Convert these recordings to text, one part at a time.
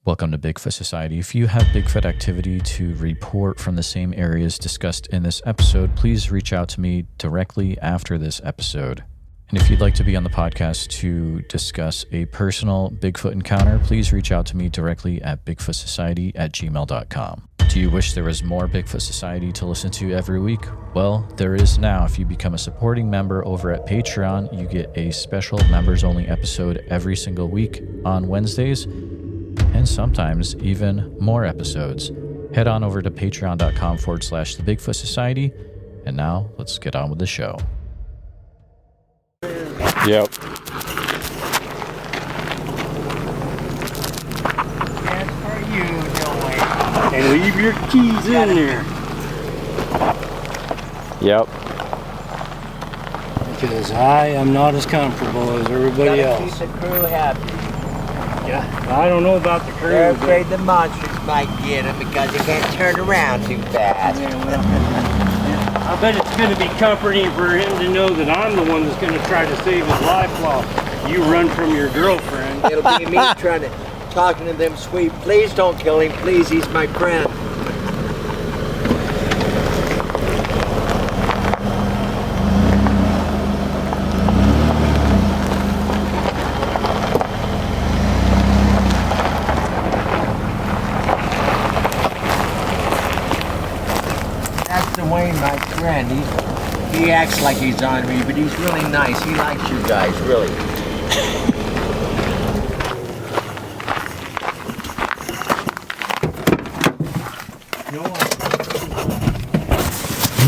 Welcome to Bigfoot Society. If you have Bigfoot activity to report from the same areas discussed in this episode, please reach out to me directly after this episode. And if you'd like to be on the podcast to discuss a personal Bigfoot encounter, please reach out to me directly at bigfootsociety@gmail.com. Do you wish there was more Bigfoot Society to listen to every week? Well, there is now. If you become a supporting member over at Patreon, you get a special members-only episode every single week on Wednesdays, and sometimes even more episodes. Head on over to patreon.com/the Bigfoot Society. And now let's get on with the show. Yep. That's for you, Dewayne. And leave your keys in there. Yep. Because I am not as comfortable as everybody Gotta else. keep the crew happy. Yeah, I don't know about the crew. They're afraid the monsters might get them because they can't turn around too fast. Yeah, well, I bet it's going to be comforting for him to know that I'm the one that's going to try to save his life while you run from your girlfriend. It'll be me talking to them sweet. Please don't kill him. Please, he's my friend. Dewayne, my friend, he acts like he's on me, but he's really nice. He likes you guys, really.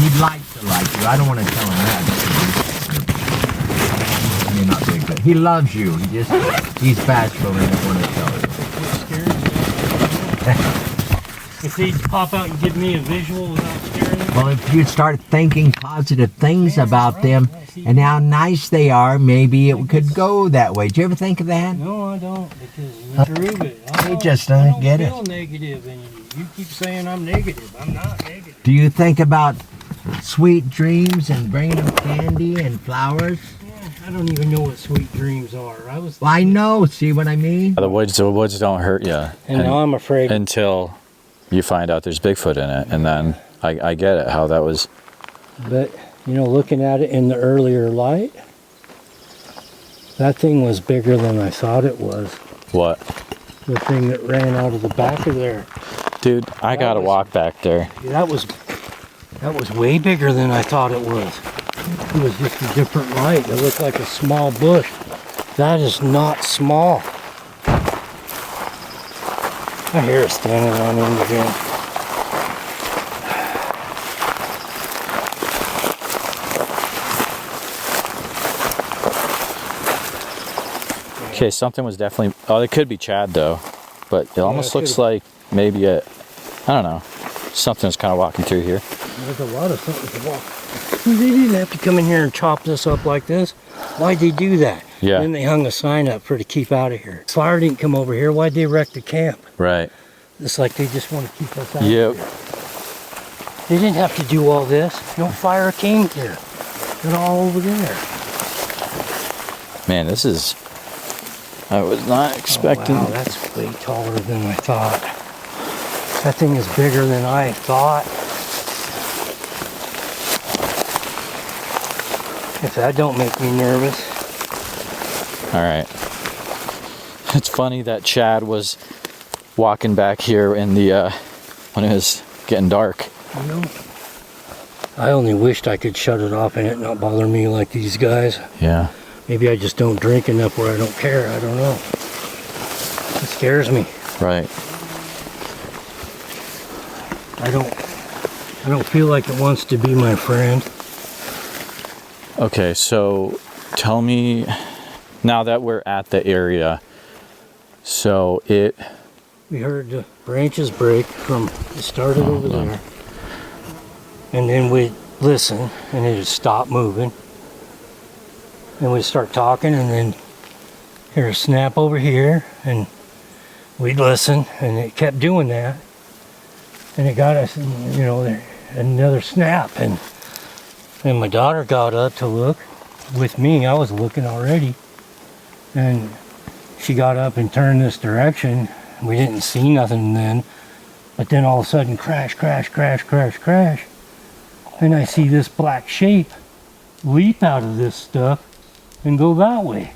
He'd like to like you. I don't want to tell him that. I mean, not big, but he loves you. He's bashful and don't want to tell you. If he'd pop out and give me a visual without scaring him. Well, if you start thinking positive things about them and how nice they are, maybe it could go that way. Do you ever think of that? No, I don't, because you prove it. He just doesn't get it. I don't feel negative, and you keep saying I'm negative. I'm not negative. Do you think about sweet dreams and bringing them candy and flowers? I don't even know what sweet dreams are. Well, I know. See what I mean? The woods don't hurt you. And now I'm afraid. Until you find out there's Bigfoot in it, and then I get it, how that was. But, you know, looking at it in the earlier light, that thing was bigger than I thought it was. What? The thing that ran out of the back of there. Dude, I gotta walk back there. That was way bigger than I thought it was. It was just a different light. It looked like a small bush. That is not small. I hear it standing on end again. Okay, something was definitely... Oh, it could be Chad, though. But it almost looks like maybe I don't know. Something's kind of walking through here. There's a lot of something to walk. They didn't have to come in here and chop this up like this. Why'd they do that? Yeah. Then they hung a sign up for to keep out of here. Fire didn't come over here. Why'd they wreck the camp? Right. It's like they just want to keep us out Yep. here. They didn't have to do all this. No fire came here. They're all over there. Man, this is... I was not expecting... Oh, wow, that's way taller than I thought. That thing is bigger than I thought. If that don't make me nervous. All right. It's funny that Chad was walking back here in the when it was getting dark. You know, I only wished I could shut it off and it not bother me like these guys. Yeah. Maybe I just don't drink enough where I don't care. I don't know. It scares me. Right. I don't feel like it wants to be my friend. Okay, so tell me, now that we're at the area, so We heard the branches break from, it started over there. And then we'd listen and it'd stop moving. And we'd start talking and then hear a snap over here and we'd listen and it kept doing that. And it got us, you know, another snap. And my daughter got up to look with me. I was looking already. And she got up and turned this direction We didn't see nothing then. But then all of a sudden, crash, crash, crash, crash, crash. And I see this black shape leap out of this stuff and go that way.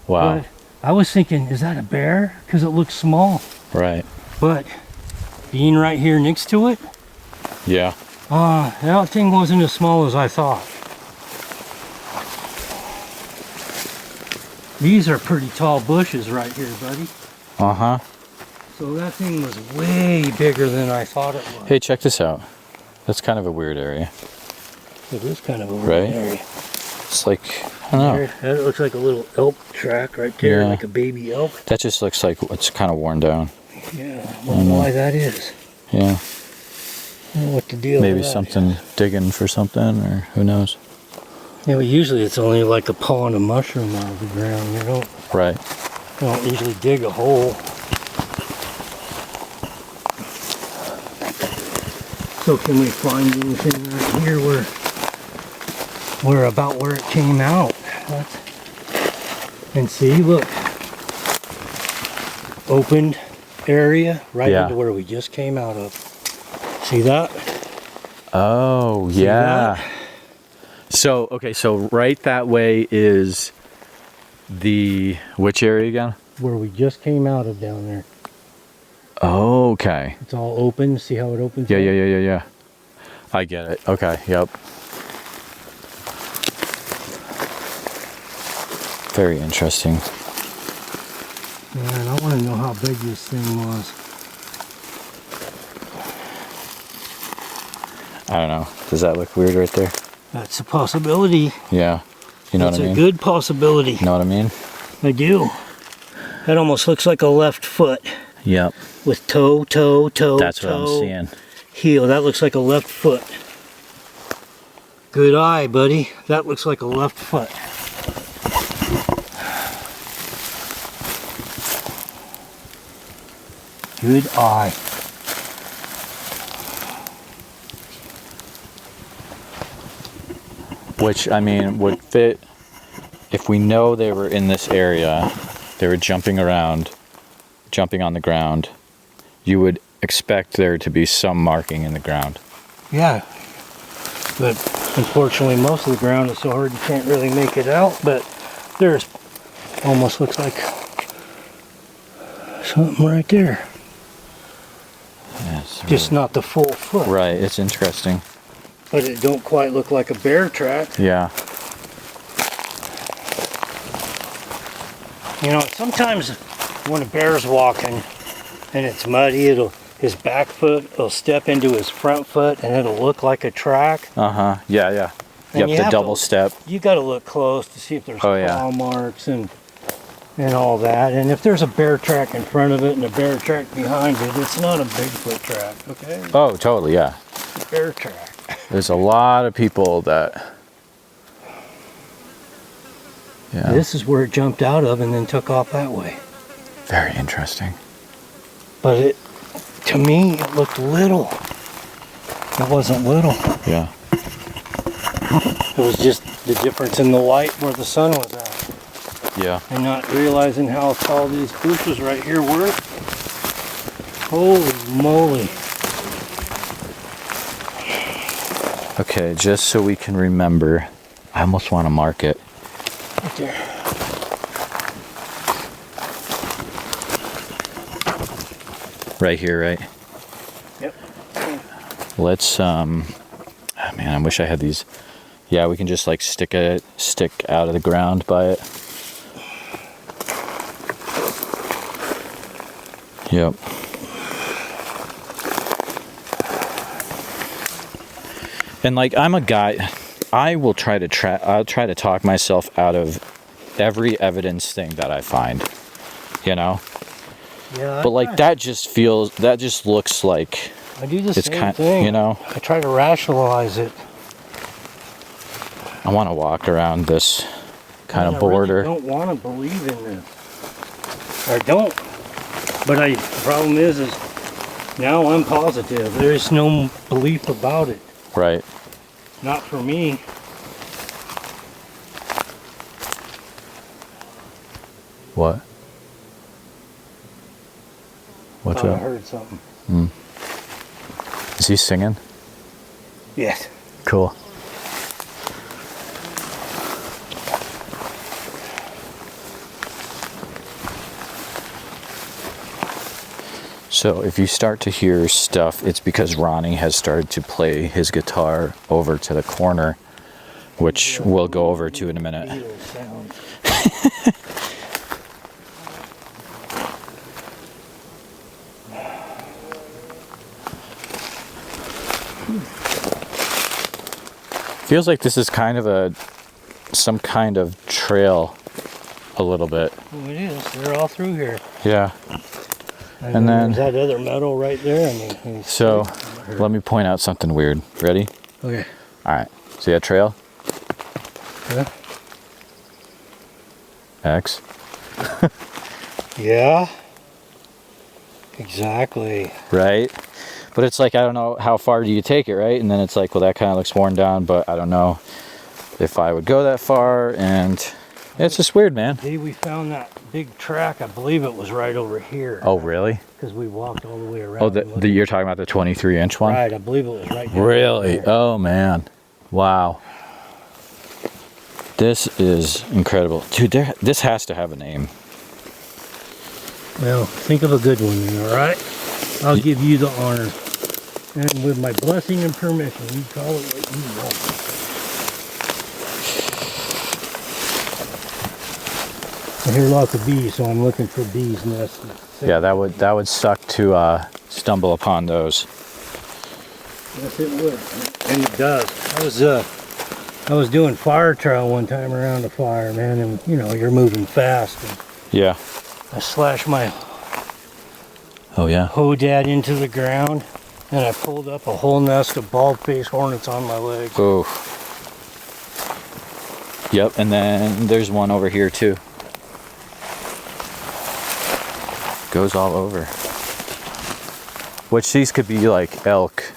Wow. But I was thinking, is that a bear? Because it looks small. Right. But being right here next to it, Yeah. that thing wasn't as small as I thought. These are pretty tall bushes right here, buddy. Uh-huh. So that thing was way bigger than I thought it was. Hey, check this out. That's kind of a weird area. It is kind of a weird Right? area. It's like, I don't know. That looks like a little elk track right there, Yeah. like a baby elk. That just looks like it's kind of worn down. Yeah, I wonder why that is. Yeah. I don't know what the deal Maybe with that something is. digging for something, or who knows. Yeah, but usually it's only like a pond of mushroom out of the ground. Right. You don't usually dig a hole. So can we find anything right here where about where it came out? And see, look. Opened area right Yeah. into where we just came out of. See that? Oh, See yeah. that? So, okay, so right that way is which area again? Where we just came out of down there. Oh, okay. It's all open. See how it opens? Yeah, up? yeah. I get it. Okay, yep. Very interesting. Man, I want to know how big this thing was. I don't know. Does that look weird right there? That's a possibility. Yeah. You know That's what I mean? a good possibility. You know what I mean? I do. That almost looks like a left foot Yep. with toe, That's what I'm toe, seeing. heel. That looks like a left foot. Good eye, buddy. That looks like a left foot. Good eye. Which, I mean, would fit if we know they were in this area, they were jumping around, jumping on the ground, you would expect there to be some marking in the ground. Yeah. But unfortunately, most of the ground is so hard you can't really make it out. But there's almost looks like something right there. Yes. Just not the full foot. Right, it's interesting. But it don't quite look like a bear track. Yeah. You know, sometimes when a bear's walking and it's muddy, his back foot will step into his front foot and it'll look like a track. Uh-huh. Yeah. And Yep, you the have double to- step. You got to look close to see if there's Oh, yeah. claw marks and all that. And if there's a bear track in front of it and a bear track behind it, it's not a Bigfoot track, okay? Oh, totally, yeah. It's a bear track. There's a lot of people that... Yeah. This is where it jumped out of and then took off that way. Very interesting. But to me, it looked little. It wasn't little. Yeah. It was just the difference in the light where the sun was at. Yeah. And not realizing how tall these bushes right here were. Holy moly. Okay, just so we can remember, I almost want to mark it. Right there. Right here, right? Yep. Let's, oh man, I wish I had these. Yeah, we can just like stick out of the ground by it. Yep. And like, I'm a guy, I'll try to talk myself out of every evidence thing that I find, you know? Yeah. But like, that just looks like I do the it's same kind, thing. you know? I try to rationalize it. I want to walk around this kind of border. I really don't want to believe in this. I don't. But the problem is now I'm positive. There is no belief about it. Right. Not for me. What? What's Thought I up? heard something. Is he singing? Yes. Cool. So if you start to hear stuff, it's because Ronnie has started to play his guitar over to the corner, which we'll go over to in a minute. Beetle sound. Feels like this is kind of some kind of trail a little bit. Oh, it is. They're all through here. Yeah. And then there's that other meadow right there. so let me point out something weird. Ready? Okay. All right. See that trail? Yeah. X. Yeah. Exactly. Right? But it's like, I don't know, how far do you take it, right? And then it's like, well, that kind of looks worn down, but I don't know if I would go that far. And it's just weird, man. The day we found that big track, I believe it was right over here. Oh, really? Because we walked all the way around. Oh, you're talking about the 23-inch one? Right, I believe it was right down Really? there. Oh, man. Wow. This is incredible. Dude, this has to have a name. Well, think of a good one then, all right? I'll give you the honor. And with my blessing and permission, you call it what you want. I hear lots of bees, so I'm looking for bees' nests. Yeah, that would suck to stumble upon those. Yes, it would, and it does. I was doing fire trial one time around a fire, man, and you know you're moving fast. And Yeah. I slashed my Oh, yeah. hodad into the ground, and I pulled up a whole nest of bald-faced hornets on my legs. Oh. Yep, and then there's one over here too. Goes all over. Which these could be like elk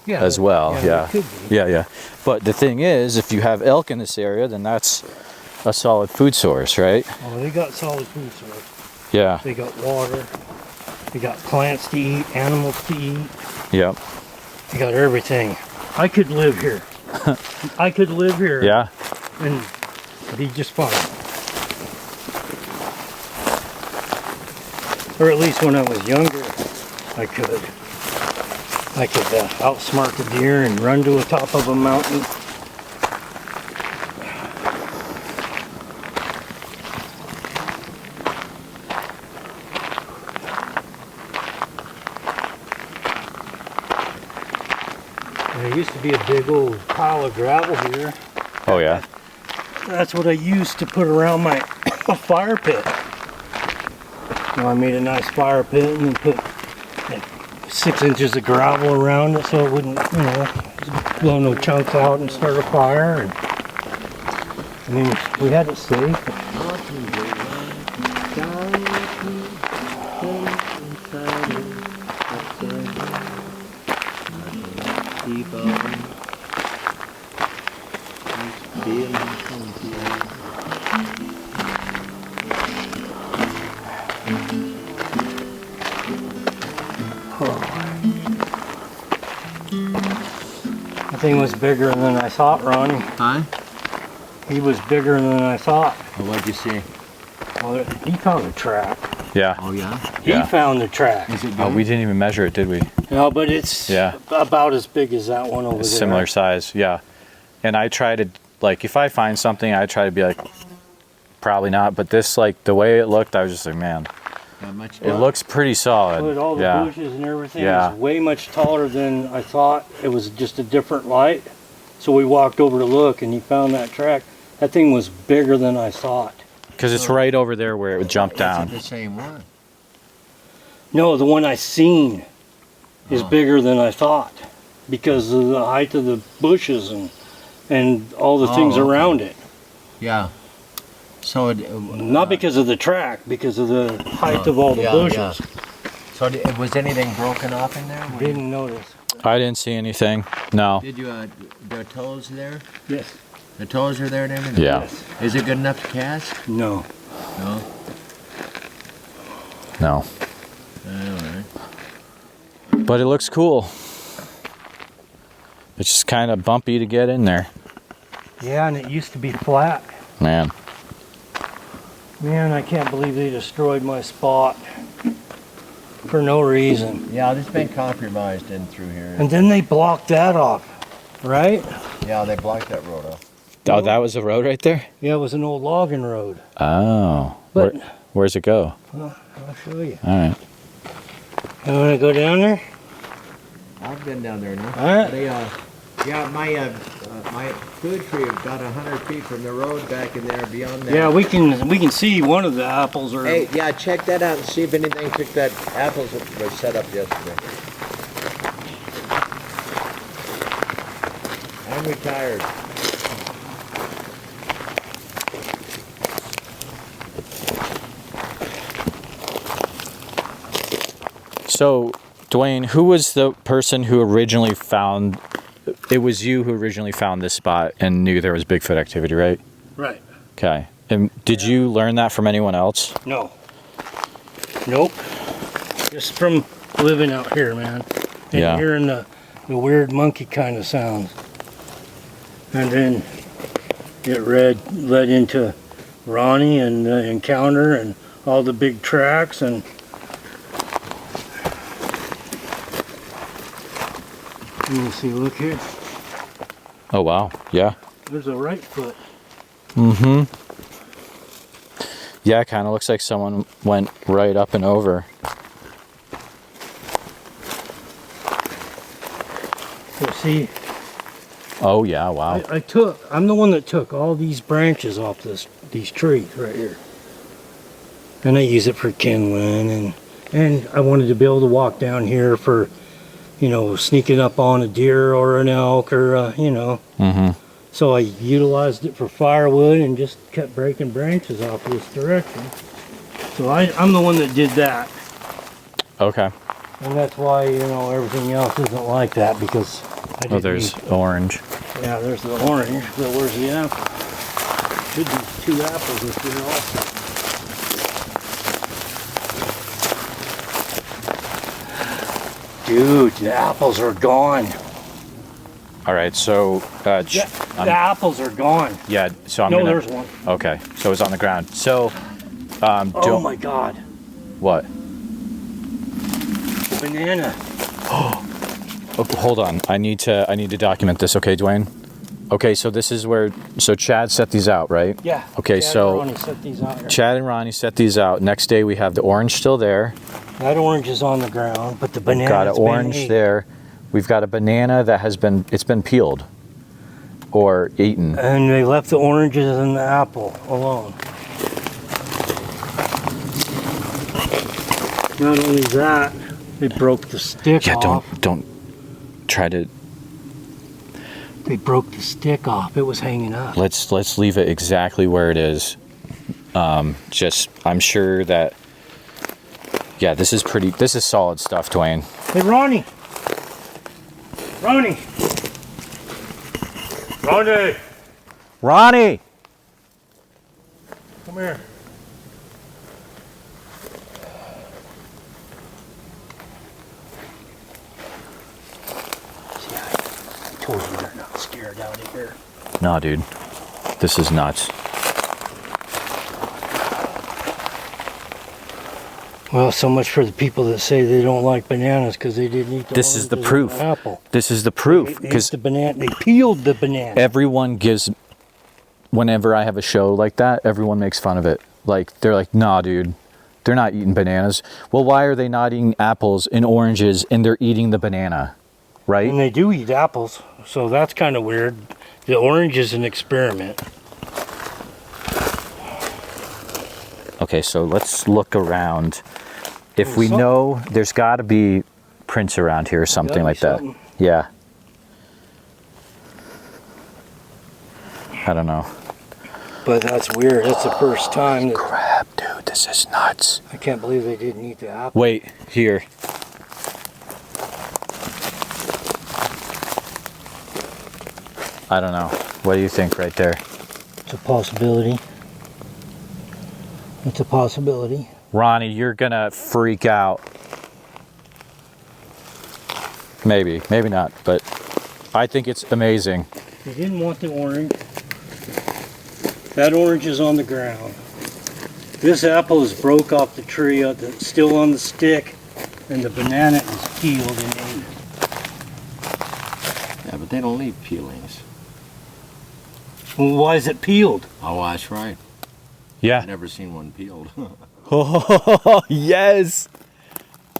as well. Yeah. they could be. Yeah. But the thing is, if you have elk in this area, then that's a solid food source, right? Oh, they got solid food source. Yeah. They got water. They got plants to eat, animals to eat. Yep. They got everything. I could live here. I could live here. Yeah. And be just fine. Or at least when I was younger, I could. I could outsmart the deer and run to the top of a mountain. There used to be a big old pile of gravel here. Oh, yeah. That's what I used to put around my fire pit. Now I made a nice fire pit and then put like 6 inches of gravel around it so it wouldn't, you know, blow no chunks out and start a fire. And I mean, we had it safe. That thing was bigger than I thought, Ronnie. Huh? He was bigger than I thought. What'd you see? Well, he found the track. Yeah. Oh, yeah? He Yeah. found the track. Is it Oh, we didn't even measure it, did we? No, but it's Yeah. about as big as that one over there. Similar size, yeah. And I try to, like, if I find something, I try to be like, probably not. But this, like, the way it looked, I was just like, man, Not much. it looks pretty solid. With all the Yeah. bushes and everything, Yeah. it's way much taller than I thought. It was just a different light. So we walked over to look, and he found that track. That thing was bigger than I thought. Because it's right over there where it would jump Is it down. the same one? No, the one I seen is Oh. bigger than I thought because of the height of the bushes and all the things okay. around it. Yeah. So it, Not because of the track, because of the height of all the yeah, bushes. yeah. So was anything broken off in there? Didn't notice. I didn't see anything. No. Did you, the toes there? Yes. The toes are there and everything? Yeah. Yes. Is it good enough to cast? No. No. No. Alright. But it looks cool. It's just kind of bumpy to get in there. Yeah, and it used to be flat. Man, I can't believe they destroyed my spot for no reason. Yeah, it's been compromised in through here. And then they blocked that off, right? Yeah, they blocked that road off. oh, that was a road right there? Yeah, it was an old logging road. Oh. But Where's it go? well, I'll show you. All right. You want to go down there? I've been down there now. All right. They, yeah, my food tree got 100 feet from the road back in there beyond that. Yeah, we can see one of the apples are. Hey, yeah, check that out and see if anything took that apples that was set up yesterday. I'm retired. So, Dwayne, who was the person who originally found, it was you who originally found this spot and knew there was Bigfoot activity, right? Right. Okay. And did you learn that from anyone else? No. Nope. Just from living out here, man. And Yeah. hearing the weird monkey kind of sounds. And then it led into Ronnie and the encounter and all the big tracks and you see, look here. Oh, wow. Yeah. There's a right foot. Mm-hmm. Yeah, it kind of looks like someone went right up and over. You see, Oh, yeah, wow. I'm the one that took all these branches off these trees right here. And I use it for kindling and I wanted to be able to walk down here for, sneaking up on a deer or an elk or, Mm-hmm. So I utilized it for firewood and just kept breaking branches off this direction. So I'm the one that did that. Okay. And that's why, everything else isn't like that because I didn't There's need- orange. Yeah, there's the orange, but where's the apple? Should be 2 apples in here also. Dude, the apples are gone. All right, so... The apples are gone. yeah, so I'm No, gonna... there's one. Okay, so it's on the ground. So, Oh my God. What? Banana. Oh, hold on. I need to document this, okay, Dwayne? Okay, so this is where... So Chad set these out, right? Yeah. Okay, Chad so... and Ronnie set these out here. Chad and Ronnie set these out. Next day we have the orange still there. That orange is on the ground, but the banana. Got an orange there. We've got a banana that has been peeled or eaten. And they left the oranges and the apple alone. Not only that, they broke the stick Yeah, off. don't try to... They broke the stick off. It was hanging up. Let's leave it exactly where it is. I'm sure that... Yeah, this is solid stuff, Dwayne. Hey, Ronnie! Ronnie! Ronnie! Ronnie! Come here. See, I told you they're not scared out of here. No, dude. This is nuts. Well, so much for the people that say they don't like bananas because they didn't eat the This is the oranges proof. and the apple. This is the proof. They ate Because the banana. They peeled the banana. everyone gives... Whenever I have a show like that, everyone makes fun of it. Like, they're like, nah, dude. They're not eating bananas. Well, why are they not eating apples and oranges and they're eating the banana? Right? And they do eat apples, so that's kind of weird. The orange is an experiment. Okay, so let's look around. If There's we something. know, there's got to be prints around here or something Gotta be like that. something. Yeah. I don't know. But that's weird. That's the first time that Crap, dude, this is nuts. I can't believe they didn't eat the apple. Wait, here. I don't know. What do you think right there? It's a possibility. It's a possibility. Ronnie, you're gonna freak out. Maybe not, but I think it's amazing. They didn't want the orange. That orange is on the ground. This apple is broke off the tree, still on the stick, and the banana is peeled and eaten. Yeah, but they don't leave peelings. Well, why is it peeled? Oh, that's right. Yeah. I've never seen one peeled. Oh, yes.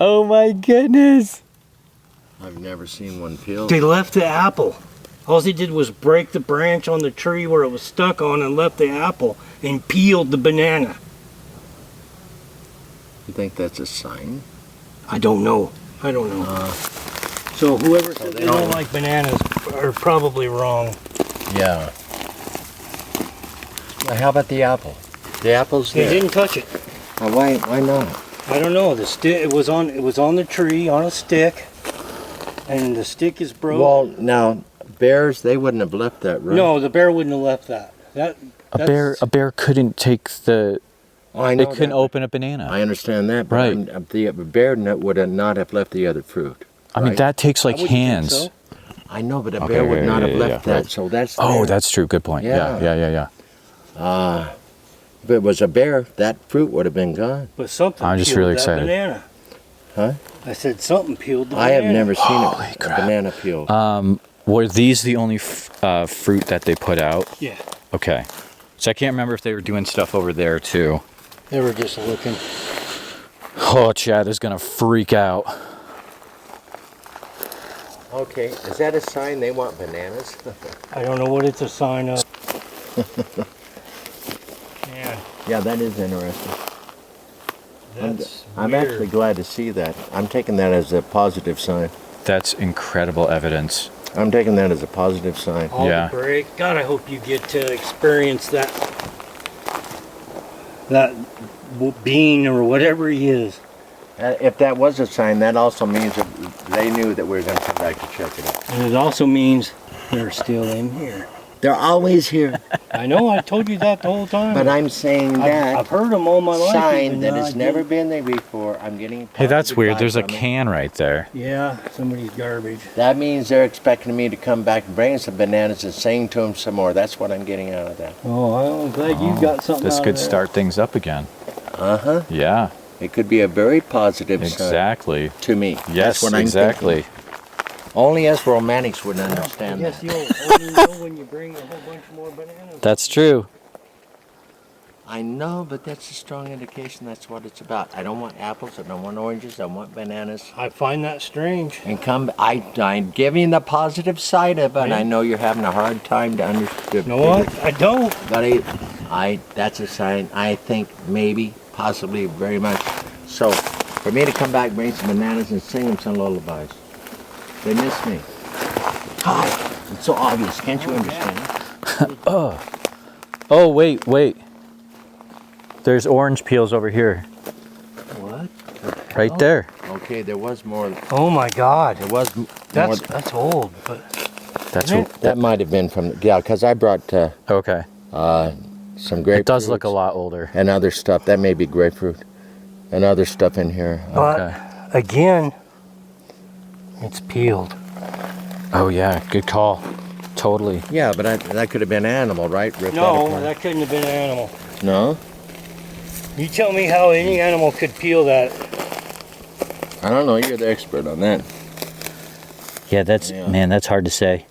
Oh my goodness. I've never seen one peeled. They left the apple. All they did was break the branch on the tree where it was stuck on and left the apple and peeled the banana. You think that's a sign? I don't know. So whoever said they don't like bananas are probably wrong. Yeah. Well, how about the apple? The apple's They there. didn't touch it. Why not? I don't know. The stick it was on the tree on a stick, and the stick is broke. Well, now bears, they wouldn't have left that, right? No, the bear wouldn't have left that. A bear couldn't take the. I know They couldn't that. open a banana. I understand that, but Right. the bear would not have left the other fruit. I mean, right? that takes like I wouldn't think hands. so. I know, but a Okay, bear would not have yeah, left that, right. so that's Oh, there. that's true. Good point. Yeah. Yeah. If it was a bear, that fruit would have been gone. But something I'm just peeled really that excited. banana. Huh? I said something peeled the I banana. have never seen Holy a crap. banana peeled. Were these the only fruit that they put out? Yeah, Okay. So I can't remember if they were doing stuff over there too. they were just looking. Oh, Chad is gonna freak out. Okay, is that a sign they want bananas? I don't know what it's a sign of. Yeah, Yeah, that is interesting. that's I'm weird. actually glad to see that. I'm taking that as a positive sign. That's incredible evidence. I'm taking that as a positive sign. All Yeah. the break. God, I hope you get to experience that bean or whatever he is. If that was a sign, that also means that they knew that we were going to come back to check it out. And it also means they're still in here. They're always here, I know, I told you that the whole time. but I'm saying that I've heard them all my life. sign even that though has I never didn't- been there before. I'm getting. Hey, that's positive weird. vibes There's a from it. can right there. Yeah, somebody's garbage. That means they're expecting me to come back and bring some bananas and sing to them some more. That's what I'm getting out of that. Oh, I'm glad you got something This out could of that. start things up again. Uh-huh. Yeah, It could be a very positive sign exactly. to me. Yes, That's what I'm exactly. thinking. Only us romantics would understand Yes, that. you'll only know when you bring a whole bunch more bananas. That's true. I know, but that's a strong indication that's what it's about. I don't want apples, I don't want oranges, I want bananas. I find that strange. And I'm giving the positive side of it, and Yeah. I know you're having a hard time to understand. You know what? I don't. But that's a sign, I think, maybe, possibly, very much. So, for me to come back, bring some bananas, and sing them some lullabies. They miss me. Hi. It's so obvious, can't you understand? Oh, wait. There's orange peels over here. What? Right there. Okay, there was more. Oh my God. There was more. That's old, but That's Isn't what, That might have been from, yeah, because I brought okay. some grapefruit. It does look a lot older. And other stuff. That may be grapefruit. And other stuff in here. Okay. again, it's peeled. Oh yeah, good call. Totally. Yeah, but that could have been animal, right? Ripped out No, apart. that couldn't have been an animal. No? You tell me how any animal could peel that. I don't know. You're the expert on that. Yeah, that's Yeah. man, that's hard to say.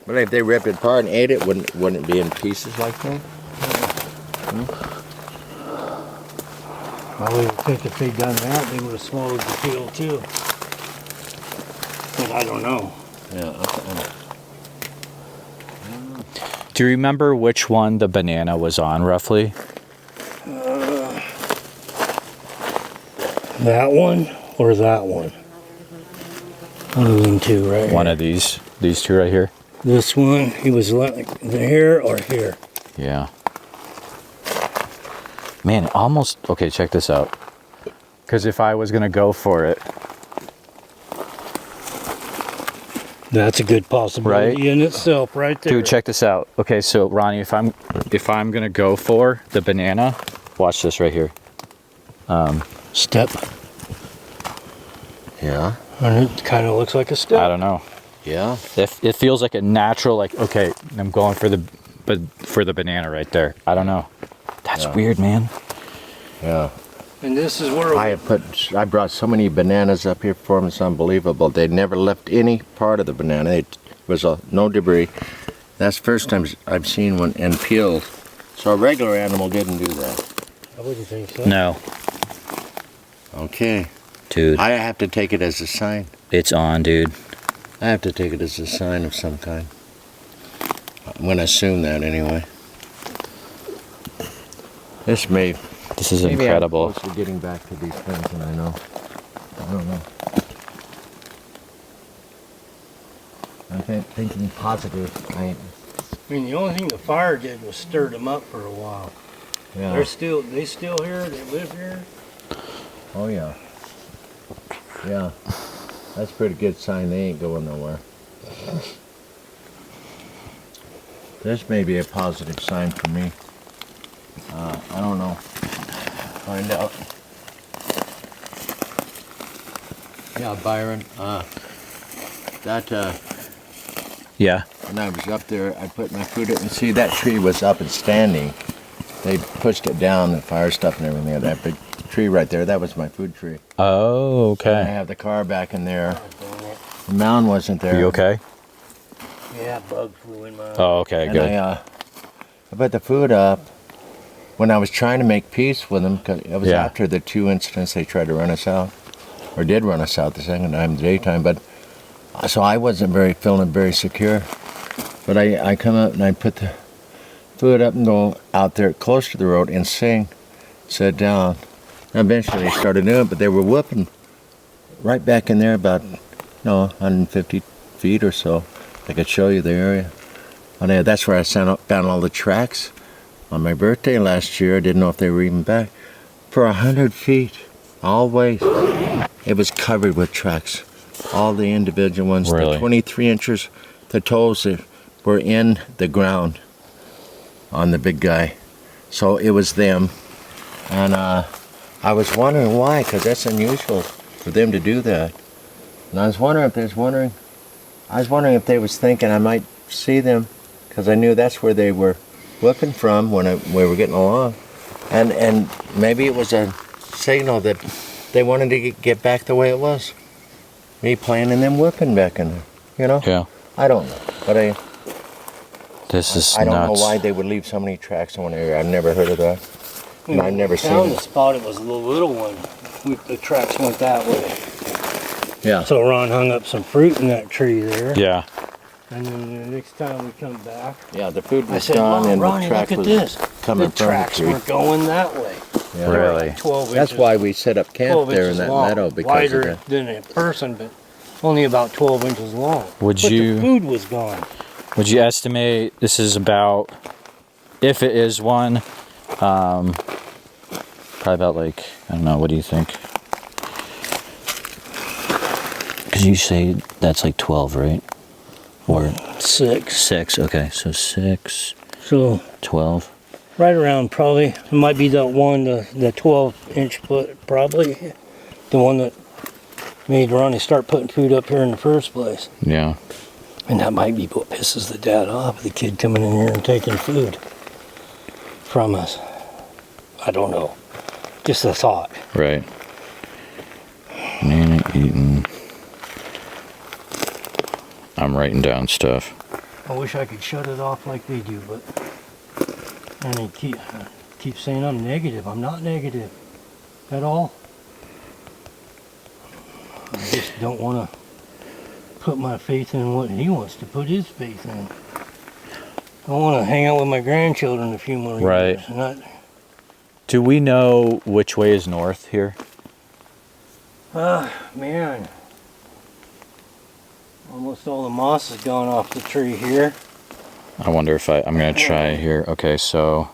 But if they ripped it apart and ate it, wouldn't it be in pieces like that? I would think if they'd done that, they would have swallowed the peel too. But I don't know. Yeah. Do you remember which one the banana was on roughly? That one or that one? One of them two, right? One of these two right here. This one, he was like here or here. Yeah. Man, almost okay, check this out. Cause if I was gonna go for it, That's a good possibility in itself, right there. dude, check this out. Okay, so Ronnie, if I'm gonna go for the banana, watch this right here. Step. Yeah. And it kind of looks like a step. I don't know. Yeah. It feels like a natural, like, okay, I'm going for the banana right there. I don't know. That's weird, man. Yeah. And this is where I brought so many bananas up here for them. It's unbelievable. They never left any part of the banana. It was no debris. That's the first time I've seen one and peeled. So a regular animal didn't do that. I wouldn't think so. No. Okay. Dude. I have to take it as a sign. It's on, dude. I have to take it as a sign of some kind. I'm going to assume that anyway. This is incredible. I'm close to getting back to these things, and I don't know. I'm thinking positive. I mean, the only thing the fire did was stir them up for a while. Yeah. They still here. They live here. Oh yeah. Yeah. That's a pretty good sign. They ain't going nowhere. This may be a positive sign for me. I don't know. Find out. Yeah, Byron. Yeah. When I was up there, I put my food up, and see that tree was up and standing. They pushed it down, the fire stuff and everything. That big tree right there, that was my food tree. Oh, I okay. have the car back in there. The mound wasn't there. Are you okay? Yeah, bug flew in my. Oh, okay, And good. I put the food up when I was trying to make peace with them, because it was Yeah. after the 2 incidents they tried to run us out, or did run us out the second time, the daytime. But so I wasn't feeling very secure. But I come up and I put the food up and go out there close to the road and sing, sit down. And eventually they started doing it, but they were whooping right back in there about 150 feet or so. I could show you the area. And that's where I found all the tracks on my birthday last year. I didn't know if they were even back. For 100 feet, all ways, it was covered with tracks. All the individual ones, Really? the 23 inches, the toes that were in the ground on the big guy. So it was them. And I was wondering why, because that's unusual for them to do that. And I was wondering if they was thinking I might see them, because I knew that's where they were looking from when we were getting along. And maybe it was a signal that they wanted to get back the way it was. Me playing and them whipping back in there, Yeah. I don't know, but This is I don't nuts. know why they would leave so many tracks in one area. I've never heard of that. And I've never seen found it. the spot. It was the little one. The tracks went that way. Yeah. So Ron hung up some fruit in that tree there. Yeah. And then the next time we come back, Yeah, the food I was said, gone and Ronnie, the track look at was this. coming The from tracks the tree. were going that way. Yeah. They were Really? like 12 That's inches, why we set up camp 12 there in inches that long, meadow, because wider of that. than a person, but only about 12 inches long. Would but you- the food was gone. Would you estimate this is about, if it is one, probably about like, I don't know, what do you think? Because you say that's like 12, right? Or 6. 6, okay, so 6, So 12. right around probably, it might be that one, the 12-inch foot probably, the one that made Ronnie start putting food up here in the first place. Yeah. And that might be what pisses the dad off, the kid coming in here and taking food from us. I don't know. Just a thought. Right. Banana eaten. I'm writing down stuff. I wish I could shut it off like they do, but and they keep saying I'm negative. I'm not negative at all. I just don't want to put my faith in what he wants to put his faith in. I want to hang out with my grandchildren a few more Right. years. Not, Do we know which way is north here? man. Almost all the moss has gone off the tree here. I wonder if I'm going to try here. Okay, so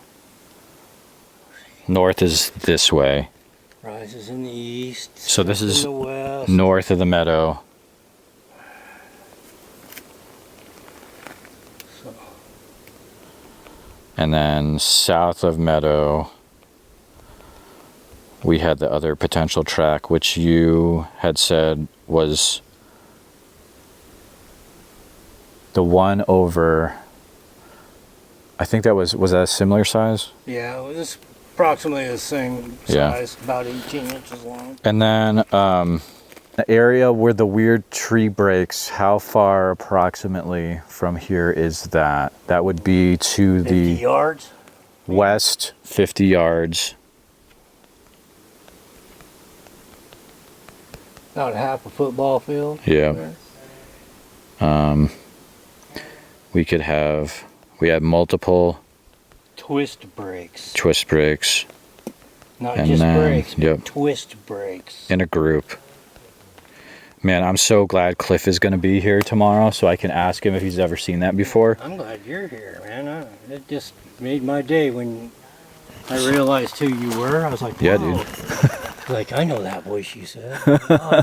north is this way. Rises in the east. So this sets is in the west. north of the meadow. So, And then south of meadow, we had the other potential track, which you had said was the one over, I think that was that a similar size? Yeah, it was approximately the same size, about 18 inches long. And then the area where the weird tree breaks, how far approximately from here is that? That would be to 50 the yards? west 50 yards. About half a football field. Yeah. We had multiple Twist breaks. Not And just then, breaks, but yep. twist breaks. in a group. Man, I'm so glad Cliff is going to be here tomorrow so I can ask him if he's ever seen that before. I'm glad you're here, man. It just made my day when I realized who you were. I was like, Yeah, whoa. dude. Like, I know that voice you said.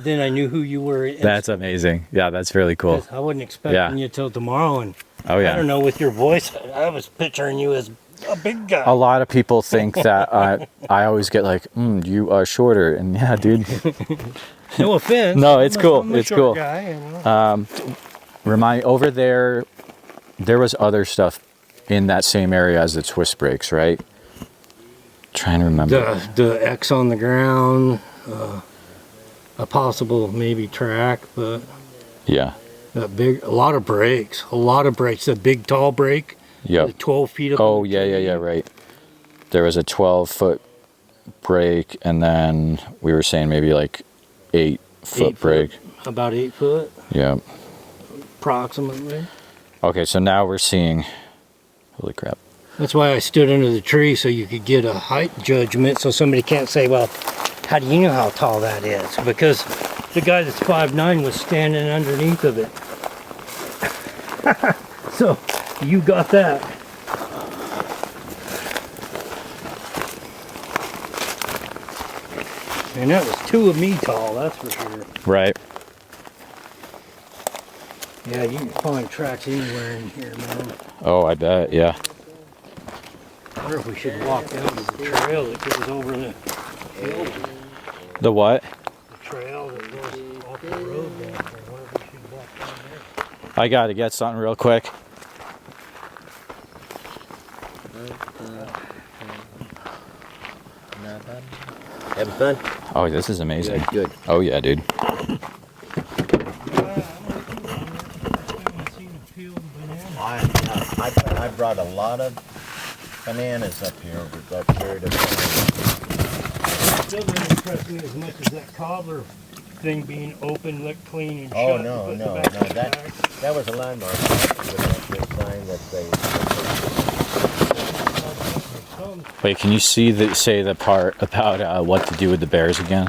Then I knew who you were. That's amazing. Yeah, that's really cool. I wasn't expecting you till tomorrow. And Oh, I yeah. don't know, with your voice, I was picturing you as a big guy. A lot of people think that I always get like, you are shorter. And yeah, dude. No offense. No, it's cool. I'm a It's short cool. Guy, you know. Over there was other stuff in that same area as the twist breaks, right? Trying to remember. The X on the ground, a possible maybe track, but Yeah. a lot of breaks. The big tall break, Yep. the 12 feet up. Oh, in the yeah, tree. right. There was a 12-foot break, and then we were saying maybe like 8-foot break. About 8 foot, Yeah. approximately. Okay, so now we're seeing. Holy crap. That's why I stood under the tree, so you could get a height judgment, so somebody can't say, well, how do you know how tall that is? Because the guy that's 5'9" was standing underneath of it. So you got that. And that was 2 of me tall, that's for sure. Right. Yeah, you can find tracks anywhere in here, man. Oh, I bet. Yeah. I wonder if we should walk down to the trail that goes over the hill. The what? The trail that goes off the road down there. I wonder if we should walk down there. I got to get something real quick. Having fun? Oh, this is amazing. Good. Oh, yeah, dude. I brought a lot of bananas up here over that period of time. Still didn't impress me as much as that cobbler thing being open, looked clean and Oh, shut. no, Put the no, back no, in the that- bag. That was a landmark with that big sign that they. Wait, can you say the part about what to do with the bears again?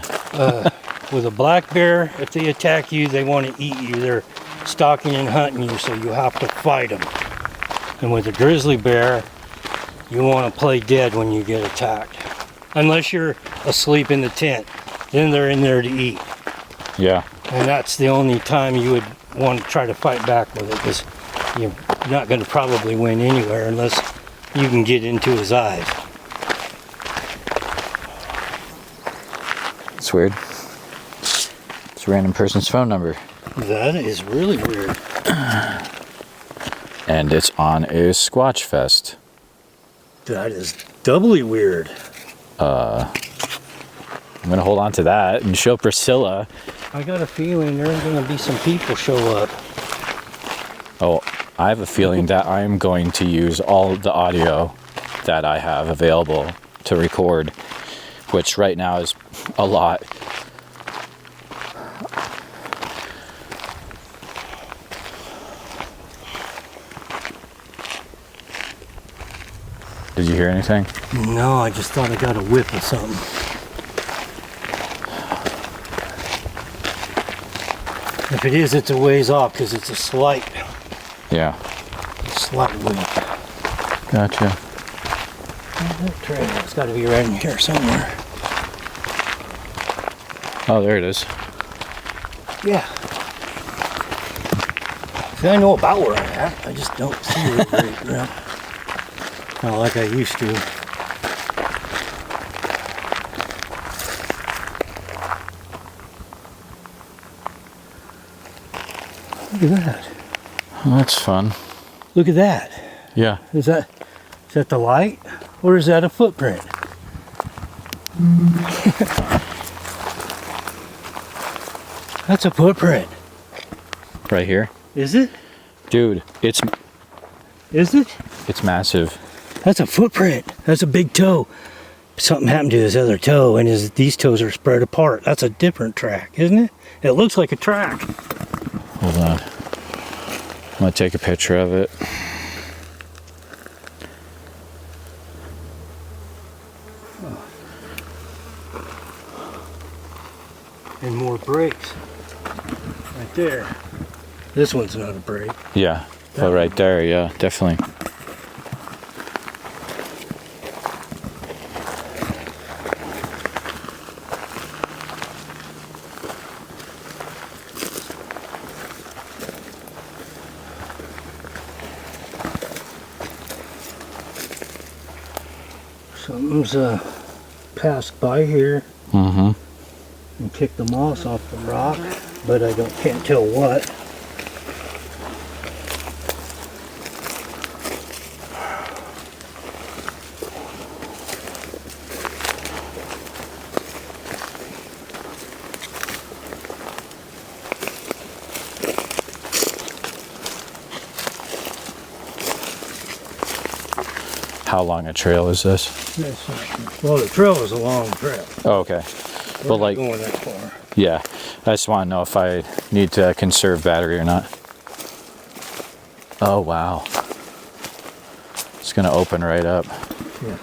With a black bear, if they attack you, they want to eat you. They're stalking and hunting you, so you have to fight them. And with a grizzly bear, you want to play dead when you get attacked. Unless you're asleep in the tent, then they're in there to eat. Yeah. And that's the only time you would want to try to fight back with it, because you're not going to probably win anywhere unless you can get into his eyes. It's weird. It's a random person's phone number. That is really weird. And it's on a Squatch Fest. That is doubly weird. I'm going to hold on to that and show Priscilla. I got a feeling there's going to be some people show up. Oh, I have a feeling that I'm going to use all the audio that I have available to record, which right now is a lot. Did you hear anything? No, I just thought I got a whiff of something. If it is, it's a ways off because it's a slight whiff. Gotcha. That trail, it's got to be right in here somewhere. Oh, there it is. Yeah. See, I know about where I'm at. I just don't see it right now. Not like I used to. Look at that. Well, that's fun. Look at that. Yeah. Is that the light? Or is that a footprint? That's a footprint. Right here? Is it? Dude, it's massive. That's a footprint. That's a big toe. Something happened to his other toe, and these toes are spread apart. That's a different track, isn't it? It looks like a track. Hold on. I'm gonna take a picture of it. And more breaks. Right there. This one's not a break. Yeah. Oh, right there. Yeah, definitely. Something's passed by here Mm-hmm. and kicked the moss off the rock, but I can't tell what. How long a trail is this? Well, the trail is a long trail. Oh, okay. We're But not like, going that far. yeah. I just want to know if I need to conserve battery or not. Oh, wow. It's gonna open right up. Yeah.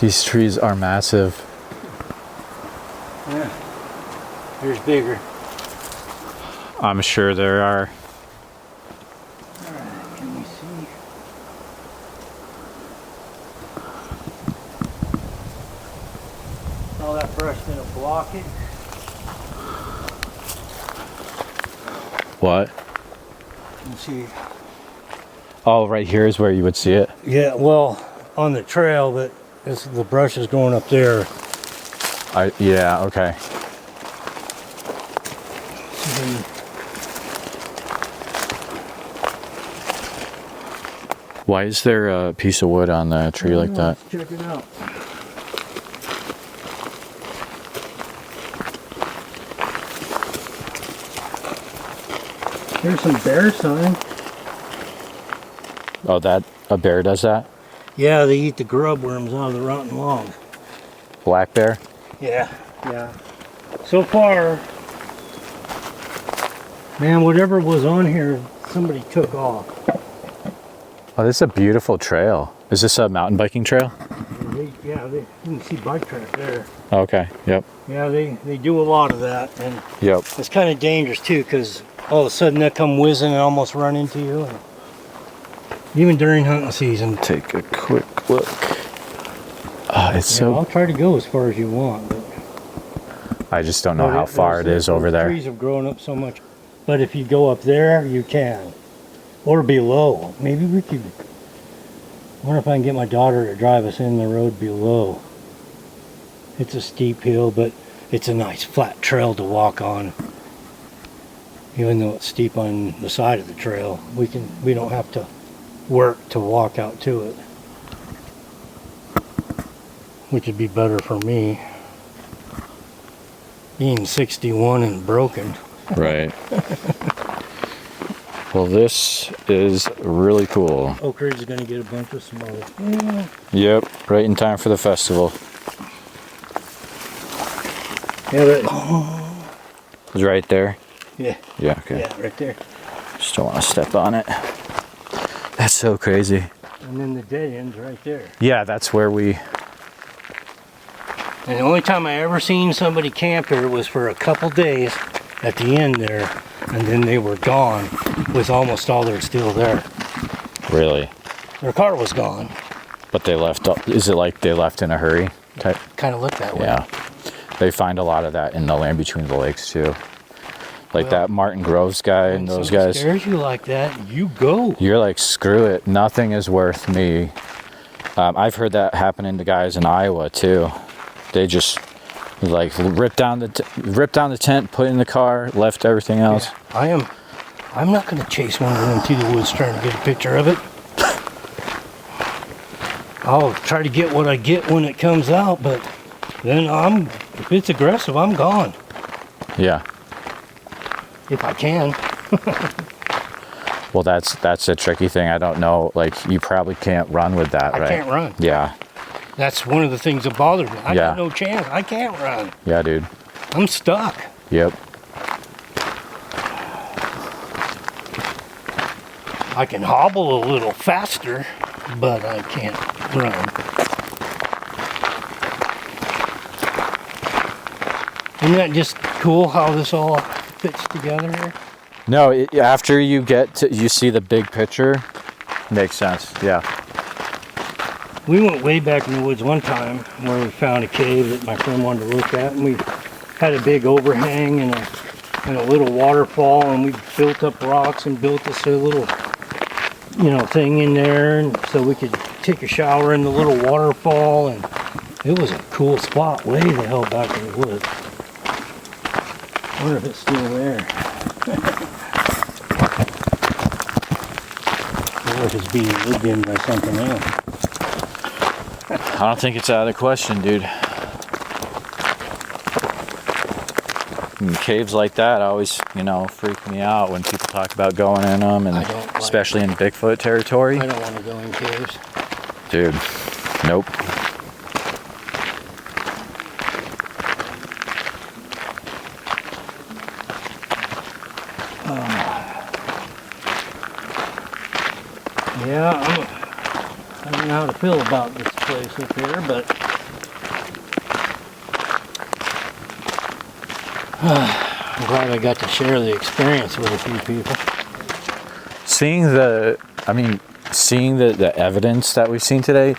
These trees are massive. Yeah. Here's bigger. I'm sure there are. Alright, can we see? All that brush gonna block it. What? Let's see. Oh, right here is where you would see it. Yeah, well, on the trail, but the brush is going up there. Yeah, okay. Why is there a piece of wood on the tree like that? Let's check it out. There's some bear sign. Oh, a bear does that? Yeah, they eat the grub worms out of the rotten logs. Black bear? Yeah, yeah. So far, man, whatever was on here, somebody took off. Oh, this is a beautiful trail. Is this a mountain biking trail? You can see bike track there. Okay, yep. Yeah, they do a lot of that, and Yep. it's kind of dangerous too, because all of a sudden they come whizzing and almost run into you. And even during hunting season. Take a quick look. It's I'll try to go as far as you want. But I just don't know how far it is over there. Trees have grown up so much. But if you go up there, you can. Or below. Maybe we could. I wonder if I can get my daughter to drive us in the road below. It's a steep hill, but it's a nice flat trail to walk on. Even though it's steep on the side of the trail, we don't have to work to walk out to it. Which would be better for me. Being 61 and broken. Right. Well, this is really cool. Oakridge is going to get a bunch of smoke. Yeah. Yep, right in time for the festival. Yeah, but, It's right there. yeah, Yeah, okay. yeah, right there. Just don't want to step on it. That's so crazy. And then the dead end's right there. Yeah, that's where we... And the only time I ever seen somebody camp here was for a couple days at the end there, and then they were gone with almost all that's still there. Really? Their car was gone. But they left... Is it like they left in a hurry? Type? Kind of looked that way. Yeah. They find a lot of that in the land between the lakes too. Like that Martin Groves guy and those guys. Scares you like that, you go. You're like, screw it. Nothing is worth me. I've heard that happening to guys in Iowa too. They just like ripped down the tent, put it in the car, left everything else. Yeah, I'm not going to chase one going through the woods trying to get a picture of it. I'll try to get what I get when it comes out, but then if it's aggressive, I'm gone. Yeah. If I can. Well, that's a tricky thing. I don't know. Like, you probably can't run with that, right? I can't run. Yeah. That's one of the things that bothers me. I got no chance. I can't run. Yeah, dude. I'm stuck. Yep. I can hobble a little faster, but I can't run. Isn't that just cool how this all fits together here? No, after you see the big picture, makes sense. Yeah. We went way back in the woods one time where we found a cave that my friend wanted to look at, and we had a big overhang and a little waterfall, and we built up rocks and built this little, thing in there, and so we could take a shower in the little waterfall, and it was a cool spot way the hell back in the woods. I wonder if it's still there. Or if it's being lived in by something else. I don't think it's out of the question, dude. And caves like that always, freak me out when people talk about going in them, and especially in Bigfoot territory. I don't want to go in caves. Dude, nope. Yeah, I don't know how to feel about this place up here, but I'm glad I got to share the experience with a few people. Seeing the evidence that we've seen today